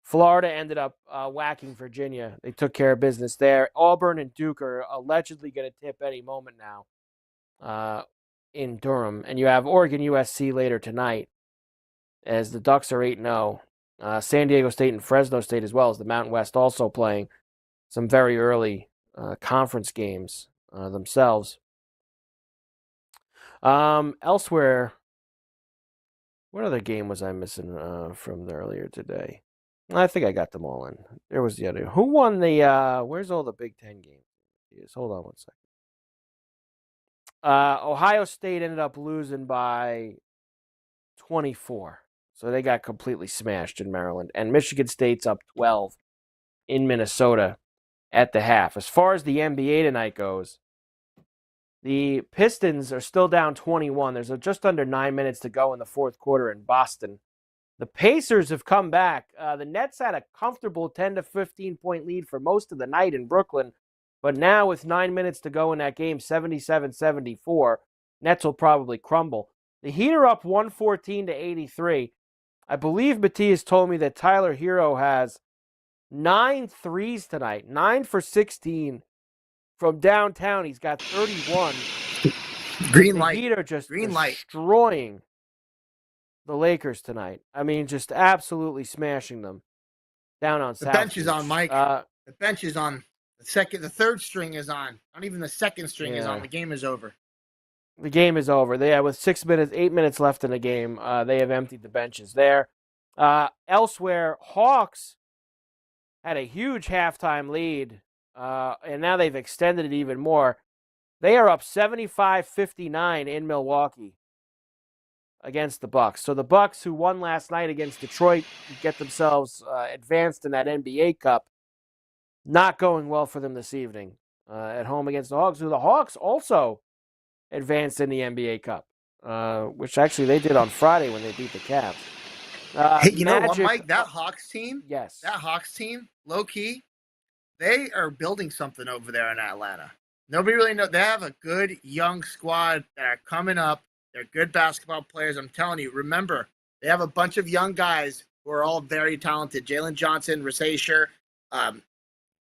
Florida ended up whacking Virginia. They took care of business there. Auburn and Duke are allegedly going to tip any moment now in Durham. And you have Oregon USC later tonight as the Ducks are 8-0. San Diego State and Fresno State, as well as the Mountain West, also playing some very early conference games themselves. Elsewhere, what other game was I missing from earlier today? I think I got them all in. There was the other. Who won the, where's all the Big Ten games? Hold on one second. Ohio State ended up losing by 24. So they got completely smashed in Maryland. And Michigan State's up 12 in Minnesota at the half. As far as the NBA tonight goes, the Pistons are still down 21. There's just under 9 minutes to go in the fourth quarter in Boston. The Pacers have come back. The Nets had a comfortable 10 to 15 point lead for most of the night in Brooklyn. But now with 9 minutes to go in that game, 77-74, Nets will probably crumble. The Heat are up 114 to 83. I believe Matthias told me that Tyler Hero has 9 threes tonight, 9 for 16 from downtown. He's got 31. Green light. The Heat are just Green light. Destroying the Lakers tonight. I mean, just absolutely smashing them down on South The bench is Beach. on, Mike. The bench is on. The third string is on. Not even the second string is on. The game is over. The game is over. They have, with 8 minutes left in the game, they have emptied the benches there. Elsewhere, Hawks had a huge halftime lead, and now they've extended it even more. They are up 75-59 in Milwaukee against the Bucks. So the Bucks, who won last night against Detroit, get themselves advanced in that NBA Cup. Not going well for them this evening at home against the Hawks, who the Hawks also advanced in the NBA Cup, which actually they did on Friday when they beat the Cavs. Hey, you know what, Mike? That Hawks team, yes, that Hawks team, low key, they are building something over there in Atlanta. Nobody really knows. They have a good young squad that are coming up. They're good basketball players. I'm telling you. Remember, they have a bunch of young guys who are all very talented. Jalen Johnson, Rashacer,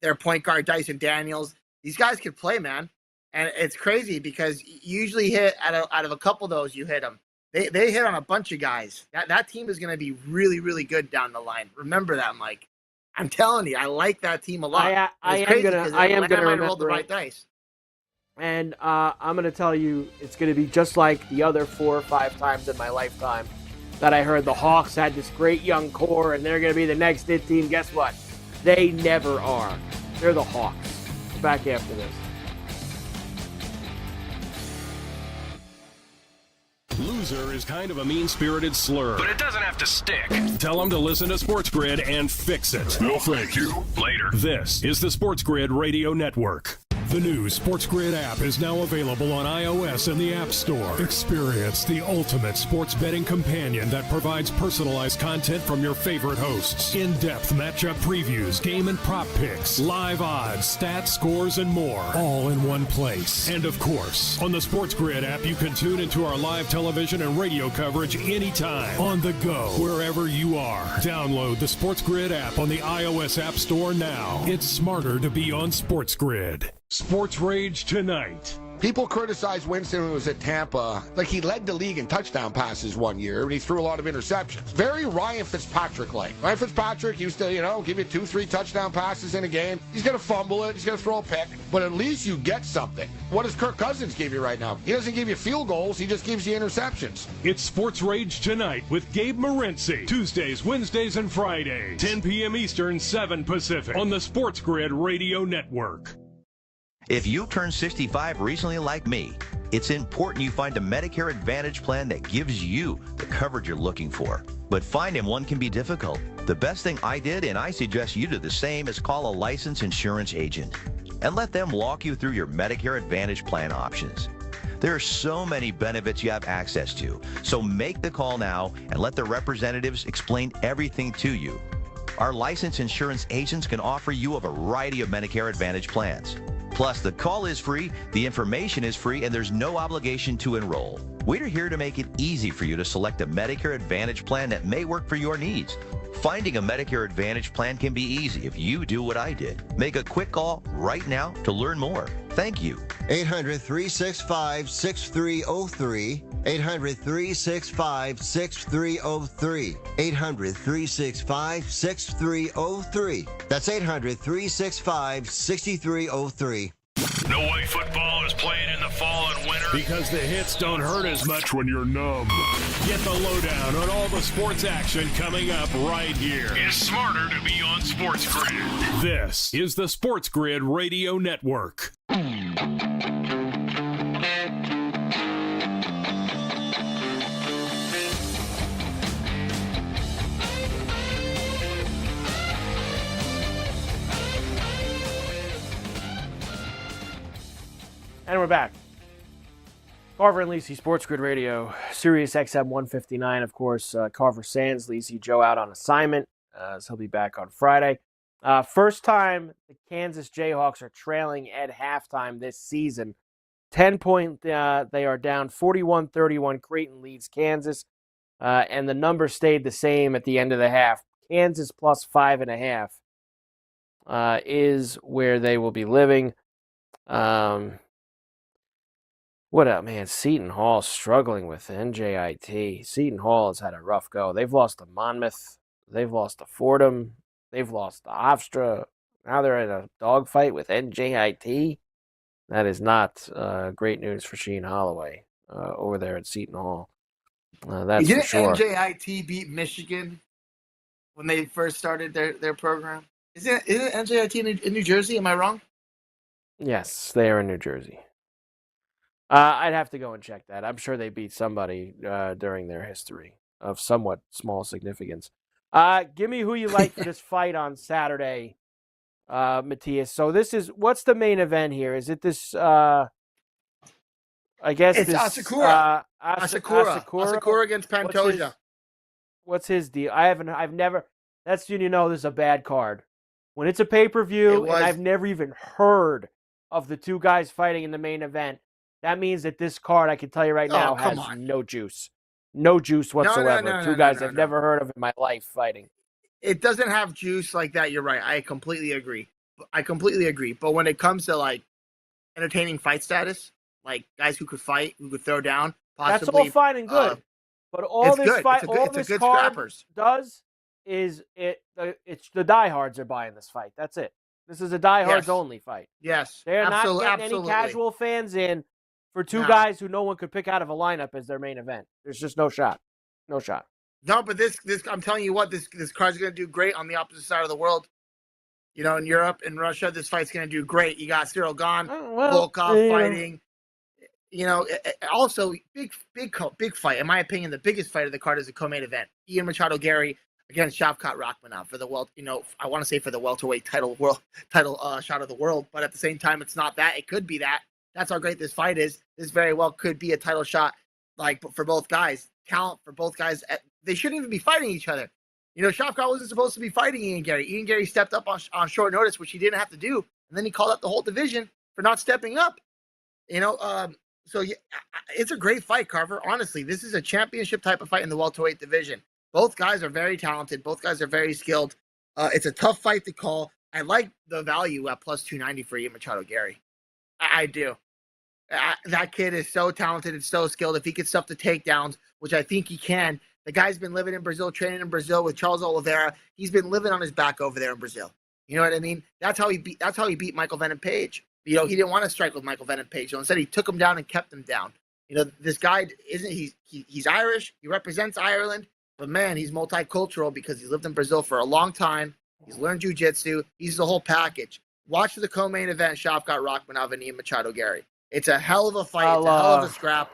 their point guard Dyson Daniels. These guys can play, man. And it's crazy because you usually hit out of a couple of those, you hit them. They hit on a bunch of guys. That team is going to be really, really good down the line. Remember that, Mike. I'm telling you, I like that team a lot. I am going to roll the right dice. And I'm going to tell you, it's going to be just like the other 4 or 5 times in my lifetime that I heard the Hawks had this great young core and they're going to be the next hit team. Guess what? They never are. They're the Hawks. Back after this. Loser is kind of a mean-spirited slur. But it doesn't have to stick. Tell them to listen to SportsGrid and fix it. No, thank you. Later. This is the SportsGrid Radio Network. The new SportsGrid app is now available on iOS and the App Store. Experience the ultimate sports betting companion that provides personalized content from your favorite hosts. In-depth matchup previews, game and prop picks, live odds, stats, scores, and more. All in one place. And of course, on the SportsGrid app, you can tune into our live television and radio coverage anytime. On the go, wherever you are. Download the SportsGrid app on the iOS App Store now. It's smarter to be on SportsGrid. Sports Rage tonight. People criticize Winston when he was at Tampa. Like, he led the league in touchdown passes one year, and he threw a lot of interceptions. Very Ryan Fitzpatrick-like. Ryan Fitzpatrick used to, give you 2-3 touchdown passes in a game. He's going to fumble it. He's going to throw a pick. But at least you get something. What does Kirk Cousins give you right now? He doesn't give you field goals. He just gives you interceptions. It's Sports Rage Tonight with Gabe Morency. Tuesdays, Wednesdays, and Fridays. 10 p.m. Eastern, 7 Pacific. On the SportsGrid Radio Network. If you turned 65 recently like me, it's important you find a Medicare Advantage plan that gives you the coverage you're looking for. But finding one can be difficult. The best thing I did, and I suggest you do the same, is call a licensed insurance agent and let them walk you through your Medicare Advantage plan options. There are so many benefits you have access to, so make the call now and let the representatives explain everything to you. Our licensed insurance agents can offer you a variety of Medicare Advantage plans. Plus, the call is free, the information is free, and there's no obligation to enroll. We're here to make it easy for you to select a Medicare Advantage plan that may work for your needs. Finding a Medicare Advantage plan can be easy if you do what I did. Make a quick call right now to learn more. Thank you. 800-365-6303. 800-365-6303. 800-365-6303. That's 800-365-6303. No way football is played in the fall and winter. Because the hits don't hurt as much when you're numb. Get the lowdown on all the sports action coming up right here. It's smarter to be on SportsGrid. This is the SportsGrid Radio Network. And we're back. Carver and Lisi, Sports Grid Radio, Sirius XM 159, of course. Carver Sands, Lisi, Joe out on assignment, so he'll be back on Friday. First time the Kansas Jayhawks are trailing at halftime this season. 10-point, they are down 41-31. Creighton leads Kansas, and the number stayed the same at the end of the half. Kansas plus 5.5 is where they will be living. What up, man? Seton Hall struggling with NJIT. Seton Hall has had a rough go. They've lost to Monmouth. They've lost to Fordham. They've lost to Hofstra. Now they're in a dogfight with NJIT. That is not great news for Sheen Holloway over there at Seton Hall. That's for sure. Didn't NJIT beat Michigan when they first started their program? Isn't NJIT in New Jersey? Am I wrong? Yes, they are in New Jersey. I'd have to go and check that. I'm sure they beat somebody during their history of somewhat small significance. Give me who you like for this fight on Saturday, Matthias. So what's the main event here? Is it this, I guess it's this... Asakura. Asakura against Pantoja. What's his deal? I've never... That's when you know this is a bad card. When it's a pay-per-view, and I've never even heard of the two guys fighting in the main event, that means that this card, I can tell you right now, has no juice. No juice whatsoever. Two guys I've never heard of in my life fighting. It doesn't have juice like that. You're right. I completely agree. But when it comes to, like, entertaining fight status, like guys who could fight, who could throw down, possibly. That's all fine and good. But all this card does is it's the diehards are buying this fight. That's it. This is a diehards only fight. Yes. They're not getting any casual fans in for two guys who no one could pick out of a lineup as their main event. There's just no shot. No shot. No, but this I'm telling you what, this card's going to do great on the opposite side of the world. You know, in Europe, in Russia, this fight's going to do great. You got Cyril Gane, Volkov fighting. You know, also big fight. In my opinion, the biggest fight of the card is the co-main event. Ian Machado Gary against Shavkat Rakhmonov for the I want to say for the welterweight title shot of the world, but at the same time, it's not that. It could be that. That's how great this fight is. This very well could be a title shot, like for both guys. Talent for both guys. They shouldn't even be fighting each other. You know, Shavkat wasn't supposed to be fighting Ian Gary. Ian Gary stepped up on short notice, which he didn't have to do, and then he called out the whole division for not stepping up. You know, so yeah, it's a great fight, Carver. Honestly, this is a championship type of fight in the welterweight division. Both guys are very talented. Both guys are very skilled. It's a tough fight to call. I like the value at plus 290 for Ian Machado Gary. I do. That kid is so talented and so skilled. If he could stuff the takedowns, which I think he can, the guy's been living in Brazil, training in Brazil with Charles Oliveira. He's been living on his back over there in Brazil. You know what I mean? That's how he beat Michael Venom Page. He didn't want to strike with Michael Venom Page. So instead, he took him down and kept him down. This guy he's Irish. He represents Ireland, but man, he's multicultural because he's lived in Brazil for a long time. He's learned jiu-jitsu. He's the whole package. Watch the co-main event, Shavkat Rakhmonov and Ian Machado Gary. It's a hell of a fight. It's a hell of a scrap.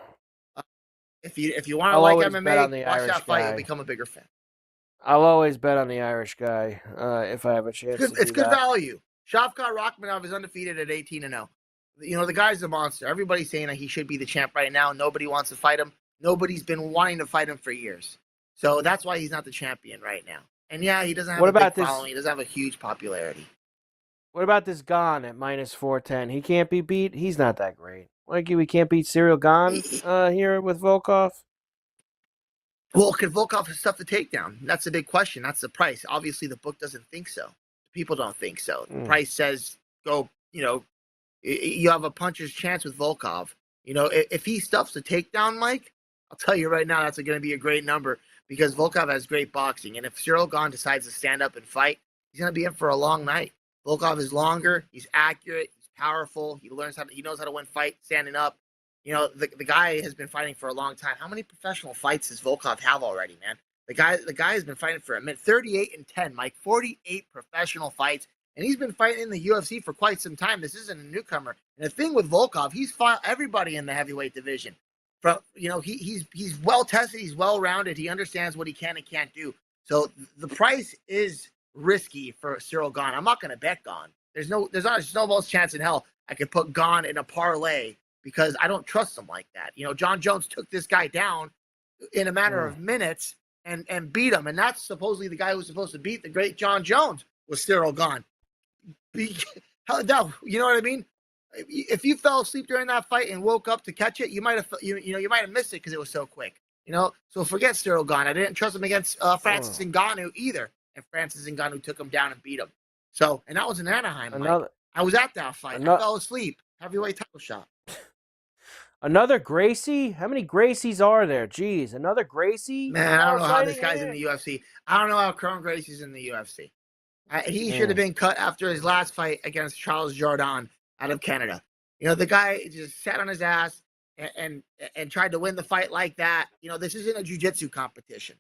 If you want to like MMA, watch that fight. You'll become a bigger fan. I'll always bet on the Irish guy if I have a chance. It's good value. Shavkat Rakhmonov is undefeated at 18-0. The guy's a monster. Everybody's saying that he should be the champ right now. Nobody wants to fight him. Nobody's been wanting to fight him for years. So that's why he's not the champion right now. And yeah, he doesn't have a big following. He doesn't have a huge popularity. What about this Gane at -410? He can't be beat. He's not that great. Like we can't beat Cyril Gane here with Volkov. Well, can Volkov stuff the takedown? That's a big question. That's the price. Obviously, the book doesn't think so. People don't think so. The price says go. You have a puncher's chance with Volkov. If he stuffs the takedown, Mike, I'll tell you right now, that's going to be a great number because Volkov has great boxing. And if Cyril Gane decides to stand up and fight, he's going to be in for a long night. Volkov is longer. He's accurate. He's powerful. He knows how to win fights standing up. The guy has been fighting for a long time. How many professional fights does Volkov have already, man? The guy has been fighting for a minute. 38-10, Mike. 48 professional fights. And he's been fighting in the UFC for quite some time. This isn't a newcomer. And the thing with Volkov, he's fought everybody in the heavyweight division. He's well tested. He's well rounded. He understands what he can and can't do. So the price is risky for Cyril Gane. I'm not going to bet Gane. There's not a snowball's chance in hell I could put Gane in a parlay because I don't trust him like that. John Jones took this guy down in a matter of minutes and beat him. And that's supposedly the guy who was supposed to beat the great John Jones was Cyril Gane. You know what I mean? If you fell asleep during that fight and woke up to catch it, you might have might have missed it because it was so quick. So forget Cyril Gane. I didn't trust him against Francis Ngannou either, and Francis Ngannou took him down and beat him. So, and that was in Anaheim. I was at that fight. I fell asleep. Heavyweight title shot. Another Gracie? How many Gracies are there? Jeez, another Gracie? Man, I don't know how this guy's in the UFC. I don't know how Kron Gracie's in the UFC. He should have been cut after his last fight against Charles Jourdain out of Canada. The guy just sat on his ass and tried to win the fight like that. This isn't a jiu-jitsu competition.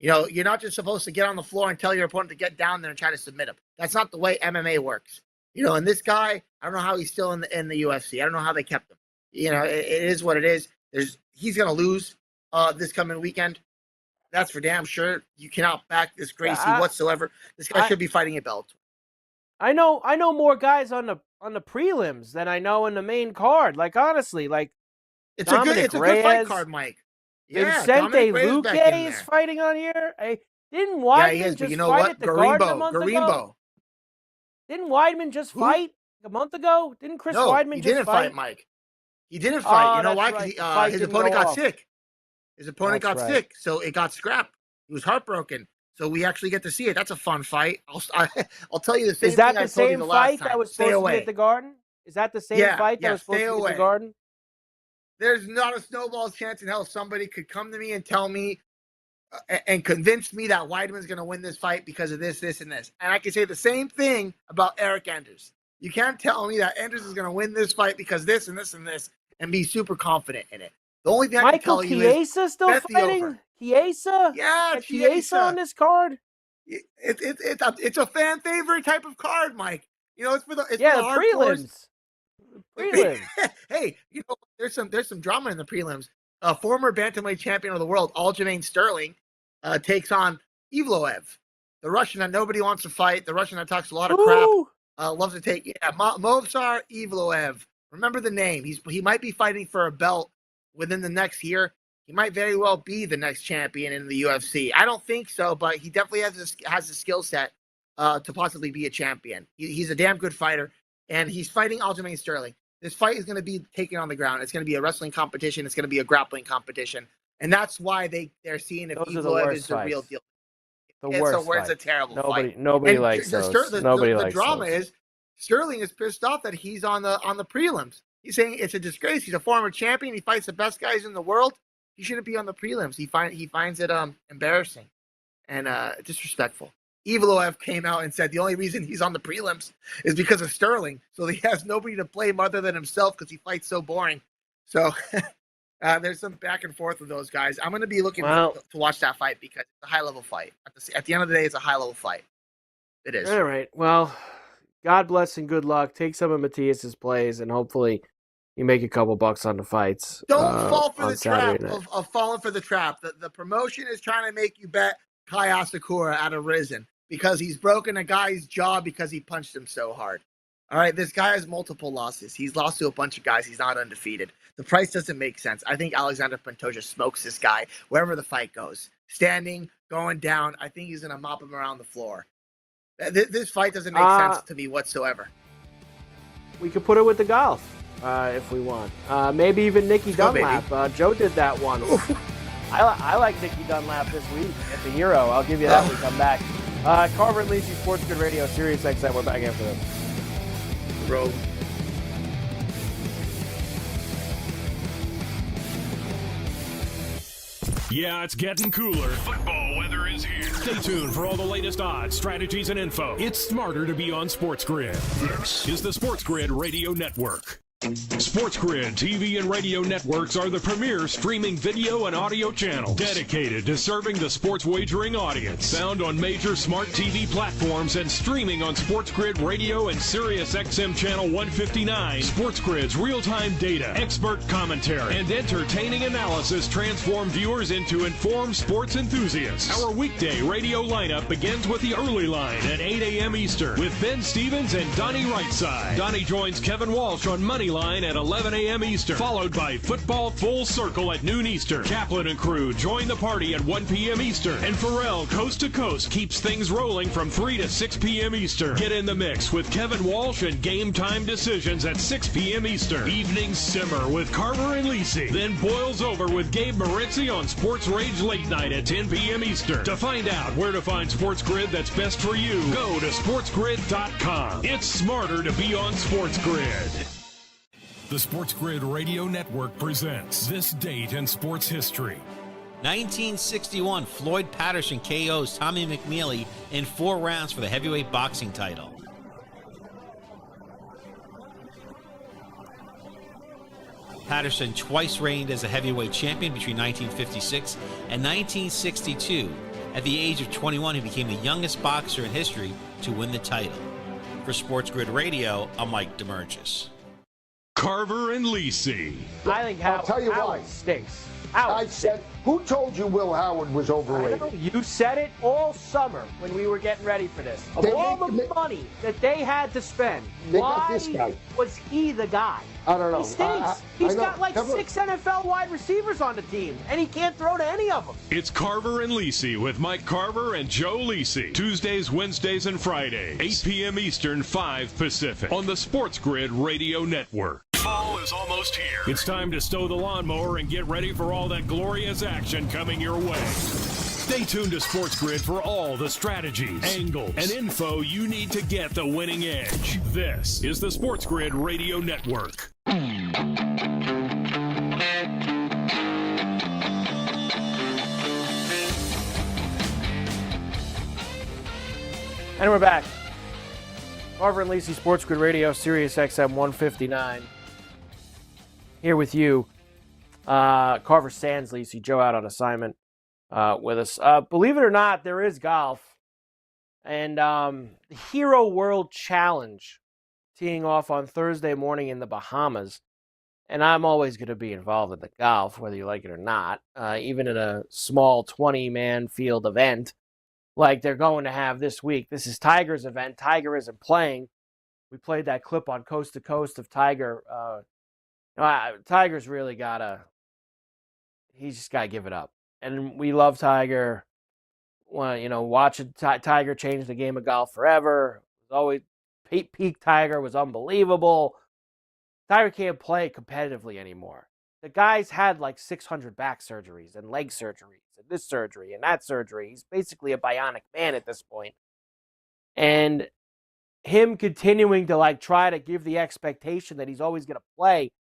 You're not just supposed to get on the floor and tell your opponent to get down there and try to submit him. That's not the way MMA works. And this guy, I don't know how he's still in the UFC. I don't know how they kept him. It is what it is. He's going to lose this coming weekend. That's for damn sure. You cannot back this Gracie whatsoever. This guy should be fighting at Bellator. I know more guys on the prelims than I know in the main card. Like honestly, it's a good fight card, Mike. Yeah, Vicente Luque is fighting on here. Didn't Weidman just fight at the Garden a month ago? Didn't Weidman just fight a month ago? Didn't Chris Weidman he didn't fight, Mike. He didn't fight. You know why? Because his opponent got sick. His opponent got sick, so it got scrapped. He was heartbroken. So we actually get to see it. That's a fun fight. I'll tell you the same thing. Is that the same fight that was supposed to be at the Garden? Is that the same fight that was supposed to be at the Garden? There's not a snowball's chance in hell somebody could come to me and tell me and convince me that Weidman's going to win this fight because of this, this, and this. And I can say the same thing about Eric Enders. You can't tell me that Enders is going to win this fight because this and this and this and be super confident in it. The only thing I can tell you is Chiesa still fighting? Chiesa? Yeah, Chiesa on this card? It's a fan favorite type of card, Mike. It's for the hardcores. Prelims. Hey, there's some drama in the prelims. Former bantamweight champion of the world, Aljamain Sterling, takes on Evloev, the Russian that nobody wants to fight, the Russian that talks a lot of crap, loves to take. Movsar Evloev. Remember the name. He might be fighting for a belt within the next year. He might very well be the next champion in the UFC. I don't think so, but he definitely has the skill set to possibly be a champion. He's a damn good fighter, and he's fighting Aljamain Sterling. This fight is going to be taken on the ground. It's going to be a wrestling competition. It's going to be a grappling competition, and that's why they're seeing if Evloev is the real deal. It's a terrible fight. Nobody likes those. The drama is Sterling is pissed off that he's on the prelims. He's saying it's a disgrace. He's a former champion. He fights the best guys in the world. He shouldn't be on the prelims. He finds it embarrassing and disrespectful. Evloev came out and said the only reason he's on the prelims is because of Sterling. So he has nobody to blame other than himself because he fights so boring. So there's some back and forth with those guys. I'm going to be looking to watch that fight because it's a high-level fight. At the end of the day, it's a high-level fight. It is. All right. Well, God bless and good luck. Take some of Matthias's plays, and hopefully you make a couple bucks on the fights. Don't fall for the trap Saturday night. of falling for the trap. The promotion is trying to make you bet Kai Asakura out of Risen because he's broken a guy's jaw because he punched him so hard. All right, this guy has multiple losses. He's lost to a bunch of guys. He's not undefeated. The price doesn't make sense. I think Alexander Pantoja smokes this guy wherever the fight goes. Standing, going down. I think he's going to mop him around the floor. This fight doesn't make sense to me whatsoever. We could put it with the golf if we want. Maybe even Nikki Dunlap. Joe did that once. I like Nikki Dunlap this week at the Euro. I'll give you that when we come back. Carver and Lisi, SportsGrid Radio, Sirius XM. We're back after this. Roll. Yeah, it's getting cooler. Football weather is here. Stay tuned for all the latest odds, strategies, and info. It's smarter to be on SportsGrid. This is the SportsGrid Radio Network. SportsGrid TV and radio networks are the premier streaming video and audio channels dedicated to serving the sports wagering audience. Found on major smart TV platforms and streaming on SportsGrid Radio and Sirius XM Channel 159. SportsGrid's real-time data, expert commentary, and entertaining analysis transform viewers into informed sports enthusiasts. Our weekday radio lineup begins with the early line at 8 a.m. Eastern with Ben Stevens and Donnie Rightside. Donnie joins Kevin Walsh on Moneyline at 11 a.m. Eastern, followed by Football Full Circle at noon Eastern. Kaplan and crew join the party at 1 p.m. Eastern, and Pharrell Coast to Coast keeps things rolling from 3 to 6 p.m. Eastern. Get in the mix with Kevin Walsh and Game Time Decisions at 6 p.m. Eastern. Evenings simmer with Carver and Lisi, then boils over with Gabe Moritzi on Sports Rage Late Night at 10 p.m. Eastern. To find out where to find SportsGrid that's best for you, go to sportsgrid.com. It's smarter to be on SportsGrid. The SportsGrid Radio Network presents This Date in Sports History. 1961, Floyd Patterson KOs Tommy McNeely in 4 rounds for the heavyweight boxing title. Patterson twice reigned as a heavyweight champion between 1956 and 1962. At the age of 21, he became the youngest boxer in history to win the title. For SportsGrid Radio, I'm Mike DeMurgis. Carver and Lisi. I think I'll tell you Howard why. Stinks. I said, who told you Will Howard was overrated? You said it all summer when we were getting ready for this. Of all the money that they had to spend, why was he the guy? I don't know. He stinks. He's got like 6 NFL wide receivers on the team, and he can't throw to any of them. It's Carver and Lisi with Mike Carver and Joe Lisi. Tuesdays, Wednesdays, and Fridays. 8 p.m. Eastern, 5 Pacific. On the SportsGrid Radio Network. Fall is almost here. It's time to stow the lawnmower and get ready for all that glorious action coming your way. Stay tuned to SportsGrid for all the strategies, angles, and info you need to get the winning edge. This is the SportsGrid Radio Network. And we're back. Carver and Lisi, SportsGrid Radio, Sirius XM 159. Here with you. Carver sans Lisi, Joe out on assignment with us. Believe it or not, there is golf. And the Hero World Challenge teeing off on Thursday morning in the Bahamas. And I'm always going to be involved in the golf, whether you like it or not, even in a small 20-man field event like they're going to have this week. This is Tiger's event. Tiger isn't playing. We played that clip on Coast to Coast of Tiger. Tiger's really he's just got to give it up. And we love Tiger. Well, watching Tiger change the game of golf forever. It was always peak Tiger was unbelievable. Tiger can't play competitively anymore. The guy's had like 600 back surgeries and leg surgeries and this surgery and that surgery. He's basically a bionic man at this point. And him continuing to like try to give the expectation that he's always going to play.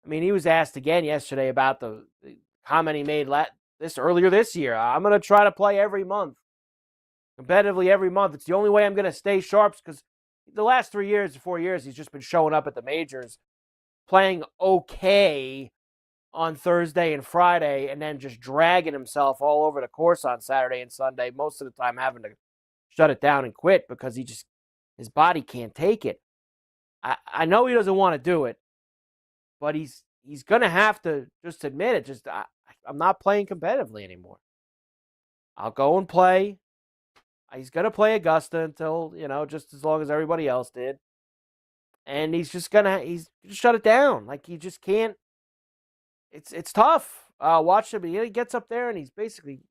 I mean, he was asked again yesterday about the comment he made earlier this year. I'm going to try to play every month, competitively every month. It's the only way I'm going to stay sharp, because the last 4 years, he's just been showing up at the majors, playing okay on Thursday and Friday, and then just dragging himself all over the course on Saturday and Sunday, most of the time having to shut it down and quit because his body can't take it. I know he doesn't want to do it, but he's going to have to just admit it. I'm not playing competitively anymore. I'll go and play. He's going to play Augusta until, just as long as everybody else did. And he's shut it down. Like, he just can't. It's tough. Watch him. He gets up there and he's basically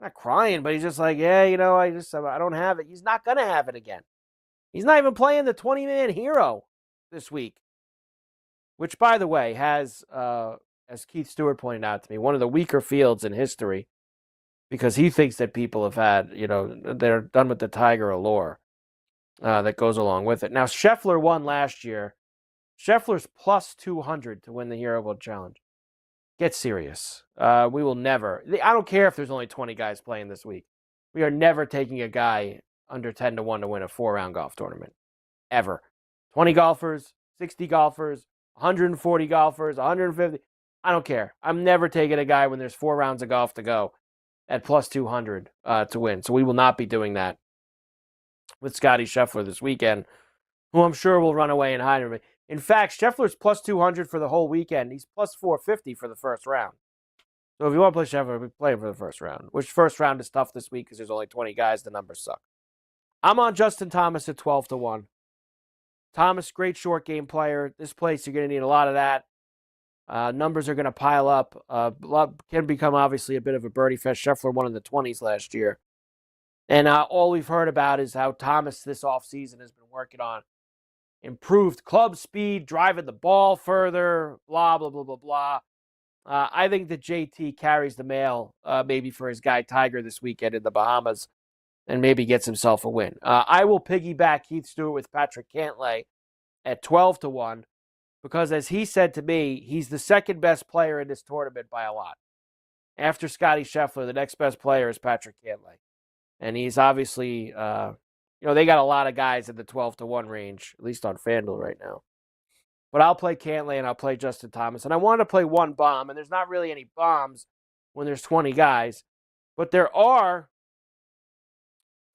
not crying, but he's just like, I don't have it. He's not going to have it again. He's not even playing the 20-man hero this week, which, by the way, has, as Keith Stewart pointed out to me, one of the weaker fields in history, because he thinks that people have had, they're done with the Tiger allure that goes along with it. Now, Scheffler won last year. Scheffler's plus 200 to win the Hero World Challenge. Get serious. We will never. I don't care if there's only 20 guys playing this week. We are never taking a guy under 10 to 1 to win a 4-round golf tournament. Ever. 20 golfers, 60 golfers, 140 golfers, 150. I don't care. I'm never taking a guy when there's 4 rounds of golf to go at plus 200 to win. So we will not be doing that with Scotty Scheffler this weekend, who I'm sure will run away and hide. In fact, Scheffler's plus 200 for the whole weekend. He's plus 450 for the first round. So if you want to play Scheffler, play him for the first round, which first round is tough this week because there's only 20 guys. The numbers suck. I'm on Justin Thomas at 12 to 1. Thomas, great short game player. This place, you're going to need a lot of that. Numbers are going to pile up. Can become, obviously, a bit of a birdie fest. Scheffler won in the 20s last year. And all we've heard about is how Thomas this offseason has been working on improved club speed, driving the ball further, blah, blah, blah, blah, blah. I think that JT carries the mail maybe for his guy Tiger this weekend in the Bahamas and maybe gets himself a win. I will piggyback Keith Stewart with Patrick Cantlay at 12 to 1 because, as he said to me, he's the second best player in this tournament by a lot. After Scotty Scheffler, the next best player is Patrick Cantlay. And he's obviously... they got a lot of guys in the 12 to 1 range, at least on FanDuel right now. But I'll play Cantlay and I'll play Justin Thomas. And I want to play one bomb, and there's not really any bombs when there's 20 guys. But there are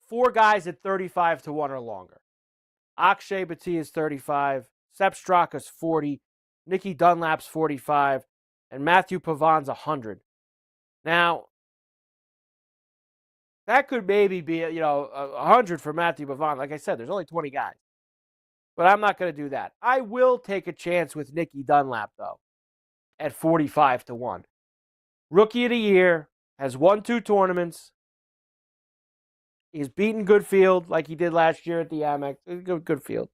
4 guys at 35 to 1 or longer. Akshay Bhatia is 35, Sepp Straka's 40, Nicky Dunlap's 45, and Matthew Pavan's 100. Now, that could maybe be, 100 for Matthew Pavan. Like I said, there's only 20 guys. But I'm not going to do that. I will take a chance with Nicky Dunlap, though, at 45 to 1. Rookie of the year, has won 2 tournaments. He's beaten Goodfield like he did last year at the Amex. Goodfield.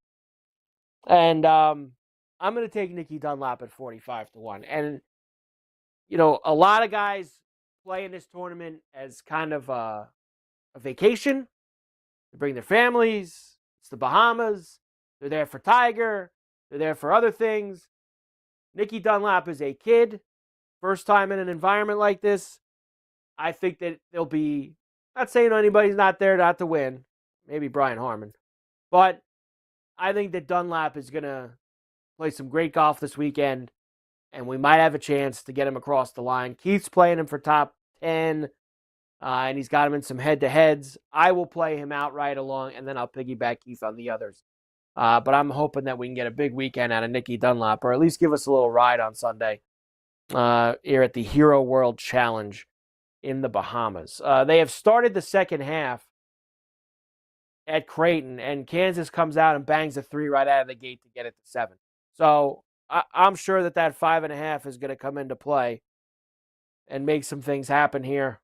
And I'm going to take Nicky Dunlap at 45 to 1. And, a lot of guys play in this tournament as kind of a vacation. They bring their families. It's the Bahamas. They're there for Tiger. They're there for other things. Nicky Dunlap is a kid. First time in an environment like this. I think that there'll be, not saying anybody's not there not to win. Maybe Brian Harmon. But I think that Dunlap is going to play some great golf this weekend. And we might have a chance to get him across the line. Keith's playing him for top 10. And he's got him in some head-to-heads. I will play him outright along, and then I'll piggyback Keith on the others. But I'm hoping that we can get a big weekend out of Nicky Dunlap, or at least give us a little ride on Sunday here at the Hero World Challenge in the Bahamas. They have started the second half at Creighton, and Kansas comes out and bangs a 3 right out of the gate to get it to 7. So I'm sure that 5.5 is going to come into play and make some things happen here.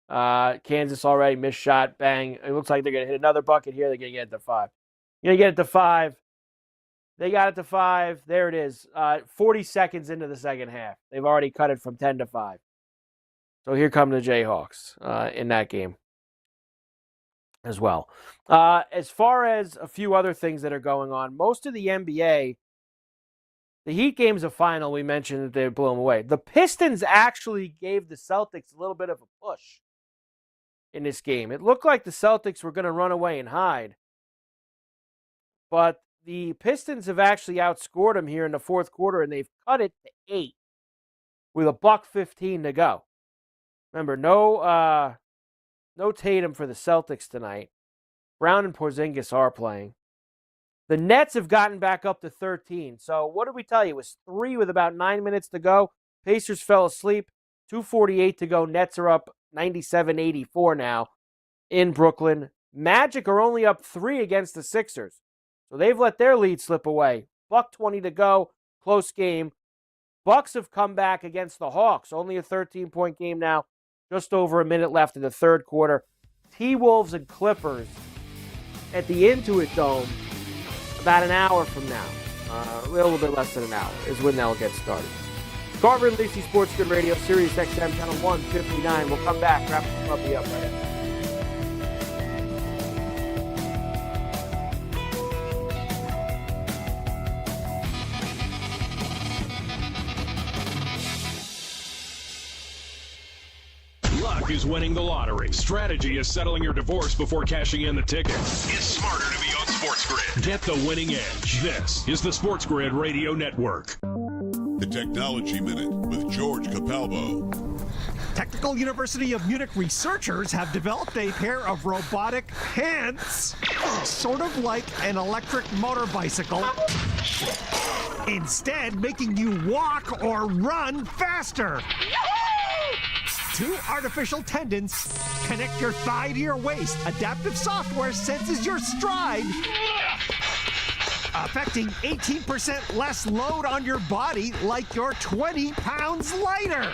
Kansas already missed shot, bang. It looks like they're going to hit another bucket here. They're going to get it to 5. You're going to get it to 5. They got it to 5. There it is. 40 seconds into the second half. They've already cut it from 10 to 5. So here come the Jayhawks in that game. as well. As far as a few other things that are going on, most of the NBA, the Heat game's a final. We mentioned that they blew them away. The Pistons actually gave the Celtics a little bit of a push in this game. It looked like the Celtics were going to run away and hide. But the Pistons have actually outscored them here in the fourth quarter, and they've cut it to 8 with $1:15 to go. Remember, no Tatum for the Celtics tonight. Brown and Porzingis are playing. The Nets have gotten back up to 13. So what did we tell you? It was 3 with about 9 minutes to go. Pacers fell asleep. 2:48 to go. Nets are up 97-84 now in Brooklyn. Magic are only up 3 against the Sixers. So they've let their lead slip away. $1:20 to go. Close game. Bucks have come back against the Hawks. Only a 13-point game now. Just over a minute left in the third quarter. T-Wolves and Clippers at the Intuit Dome about an hour from now. A little bit less than an hour is when they'll get started. Carver and Lisi, SportsGrid Radio, Sirius XM, channel 159. We'll come back, wrap this puppy up right after. Luck is winning the lottery. Strategy is settling your divorce before cashing in the ticket. It's smarter to be on SportsGrid. Get the winning edge. This is the SportsGrid Radio Network. The Technology Minute with George Capalbo. Technical University of Munich researchers have developed a pair of robotic hands, sort of like an electric motor bicycle, instead making you walk or run faster. Two artificial tendons connect your thigh to your waist. Adaptive software senses your stride, affecting 18% less load on your body, like you're 20 pounds lighter.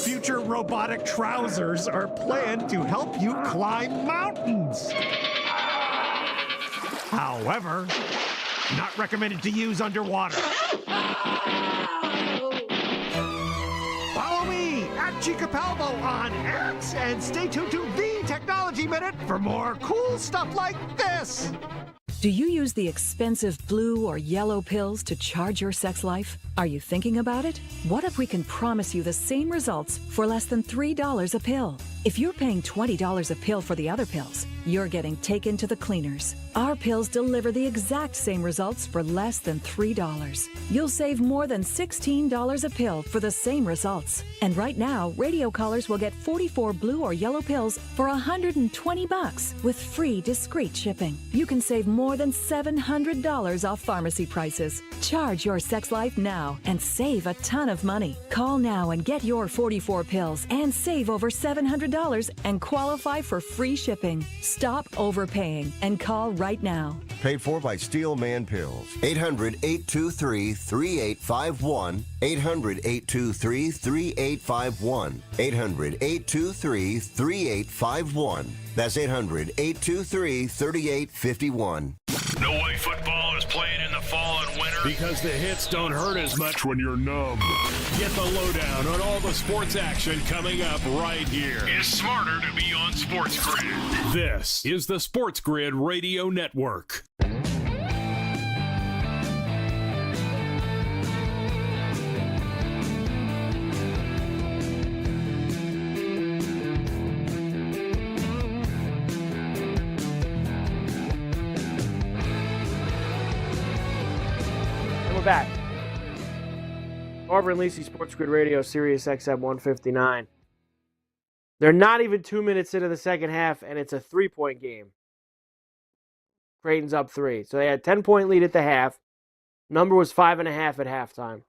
Future robotic trousers are planned to help you climb mountains. However, not recommended to use underwater. Follow me at Chica Palvo on X and stay tuned to the Technology Minute for more cool stuff like this. Do you use the expensive blue or yellow pills to charge your sex life? Are you thinking about it? What if we can promise you the same results for less than $3 a pill? If you're paying $20 a pill for the other pills, you're getting taken to the cleaners. Our pills deliver the exact same results for less than $3. You'll save more than $16 a pill for the same results. And right now, radio callers will get 44 blue or yellow pills for $120 with free discreet shipping. You can save more than $700 off pharmacy prices. Charge your sex life now and save a ton of money. Call now and get your 44 pills and save over $700 and qualify for free shipping. Stop overpaying and call right now. Paid for by Steel Man Pills. 800-823-3851. 800-823-3851. 800-823-3851. That's 800-823-3851. No way football is playing in the fall and winter because the hits don't hurt as much when you're numb. Get the lowdown on all the sports action coming up right here. It's smarter to be on SportsGrid. This is the SportsGrid Radio Network. Back. Carver and Lisi, SportsGrid Radio, Sirius XM 159. They're not even 2 minutes into the second half, and it's a 3-point game. Creighton's up 3. So they had 10-point lead at the half. Number was 5.5 at halftime.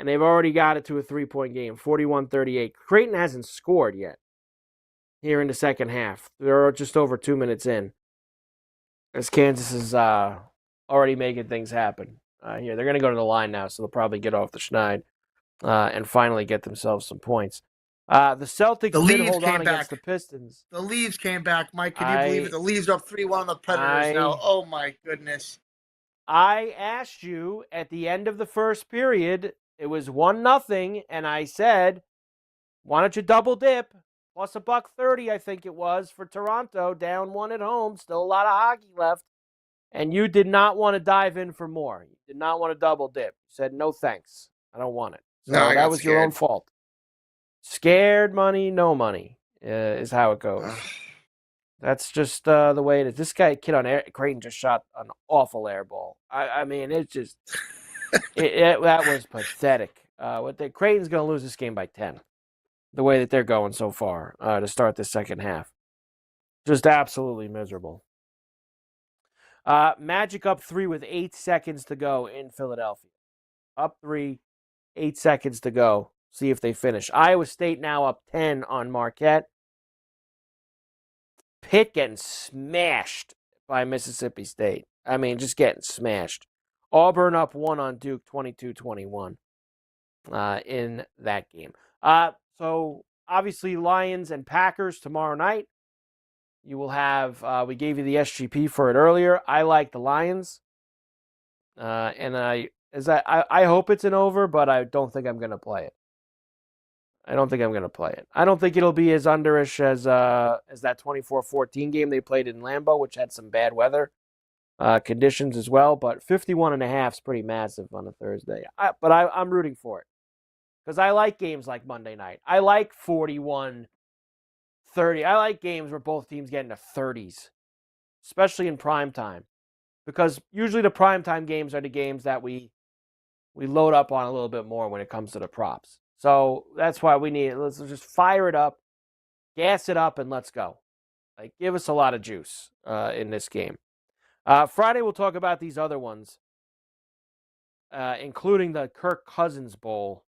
And they've already got it to a 3-point game, 41-38. Creighton hasn't scored yet here in the second half. They're just over 2 minutes in, as Kansas is already making things happen. Here, they're going to go to the line now, so they'll probably get off the schneid and finally get themselves some points. The Celtics did hold on against the Pistons. The Leaves came back. Mike, can you believe it? The Leaves are up 3-1 on the Predators now. Oh, my goodness. I asked you at the end of the first period, it was 1-0, and I said, Why don't you double dip? Plus $1.30, I think it was, for Toronto, down 1 at home. Still a lot of hockey left. And you did not want to dive in for more. You did not want to double dip. You said, no thanks. I don't want it. So that was your own fault. Scared money, no money is how it goes. That's just the way it is. This kid on Creighton just shot an awful air ball. I mean, it's just that was pathetic. Creighton's going to lose this game by 10. The way that they're going so far to start the second half. Just absolutely miserable. Magic up 3 with 8 seconds to go in Philadelphia. Up 3, 8 seconds to go. See if they finish. Iowa State now up 10 on Marquette. Pitt getting smashed by Mississippi State. I mean, just getting smashed. Auburn up 1 on Duke, 22-21 in that game. So, obviously, Lions and Packers tomorrow night. You will have, we gave you the SGP for it earlier. I like the Lions. And I hope it's an over, but I don't think I'm going to play it. I don't think it'll be as underish as that 24-14 game they played in Lambeau, which had some bad weather conditions as well. But 51.5 is pretty massive on a Thursday. But I'm rooting for it because I like games like Monday night. I like 41-30. I like games where both teams get into 30s, especially in prime time, because usually the primetime games are the games that we load up on a little bit more when it comes to the props. So that's why let's just fire it up, gas it up, and let's go. Like, give us a lot of juice in this game. Friday, we'll talk about these other ones, including the Kirk Cousins Bowl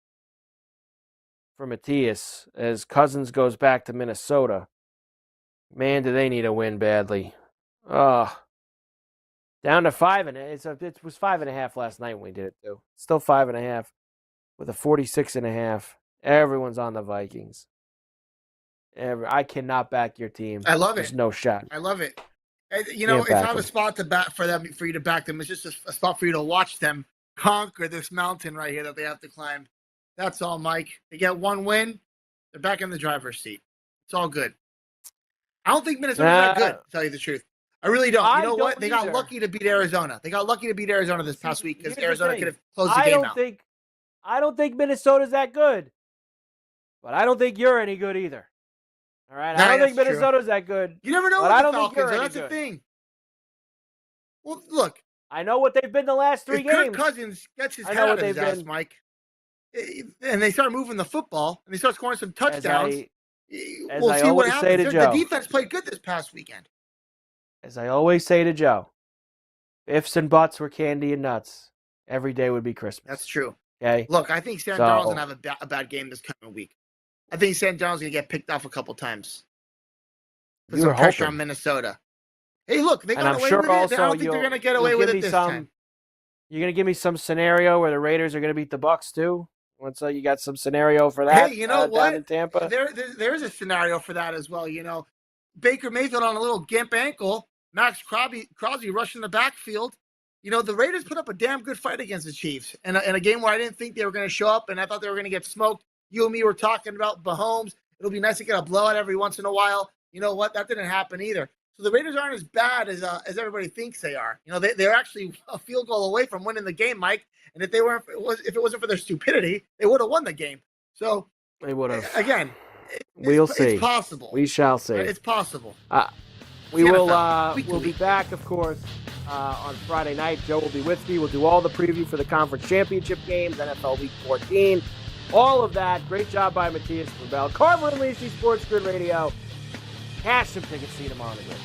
for Matthias, as Cousins goes back to Minnesota. Man, do they need a win badly. Down to 5, and it was 5.5 last night when we did it, too. Still 5.5. With a 46.5. Everyone's on the Vikings. I cannot back your team. I love it. There's no shot. I love it. It's not a spot to bat for you to back them. It's just a spot for you to watch them conquer this mountain right here that they have to climb. That's all, Mike. They get one win, they're back in the driver's seat. It's all good. I don't think Minnesota's that good, to tell you the truth. I really don't. You know what? They got lucky to beat Arizona. They got lucky to beat Arizona this past week because Arizona could have closed the game out. I don't think Minnesota's that good. But I don't think you're any good either. All right? I don't think Minnesota's that good. You never know what the Falcons are. That's the thing. Well, look. I know what they've been the last 3 games. Kirk Cousins gets his head out of his ass, Mike, and they start moving the football, and they start scoring some touchdowns, we'll see what happens. The defense played good this past weekend. As I always say to Joe, ifs and buts were candy and nuts. Every day would be Christmas. That's true. Okay. Look, I think Sam Darnold's going to have a bad game this coming week. I think Sam Darnold's going to get picked off a couple times. Put some pressure on Minnesota. Hey, look, they got away with it. I don't think they're going to get away with it this time. You're going to give me some scenario where the Raiders are going to beat the Bucs too? Once you got some scenario for that? Hey, you know what? Down in Tampa? There is a scenario for that as well. You know, Baker Mayfield on a little gimp ankle. Max Crosby rushing the backfield. You know, the Raiders put up a damn good fight against the Chiefs in a game where I didn't think they were going to show up, and I thought they were going to get smoked. You and me were talking about Mahomes. It'll be nice to get a blowout every once in a while. You know what? That didn't happen either. So the Raiders aren't as bad as everybody thinks they are. You know, they're actually a field goal away from winning the game, Mike. And if it wasn't for their stupidity, they would have won the game. So they would have. Again, we'll see. It's possible. We shall see. It's possible. We'll be back, of course, on Friday night. Joe will be with me. We'll do all the preview for the conference championship games, NFL Week 14, all of that. Great job by Matthias Rubel. Carver and Lisi, Sports Grid Radio. Cash some tickets. See you tomorrow on the grid.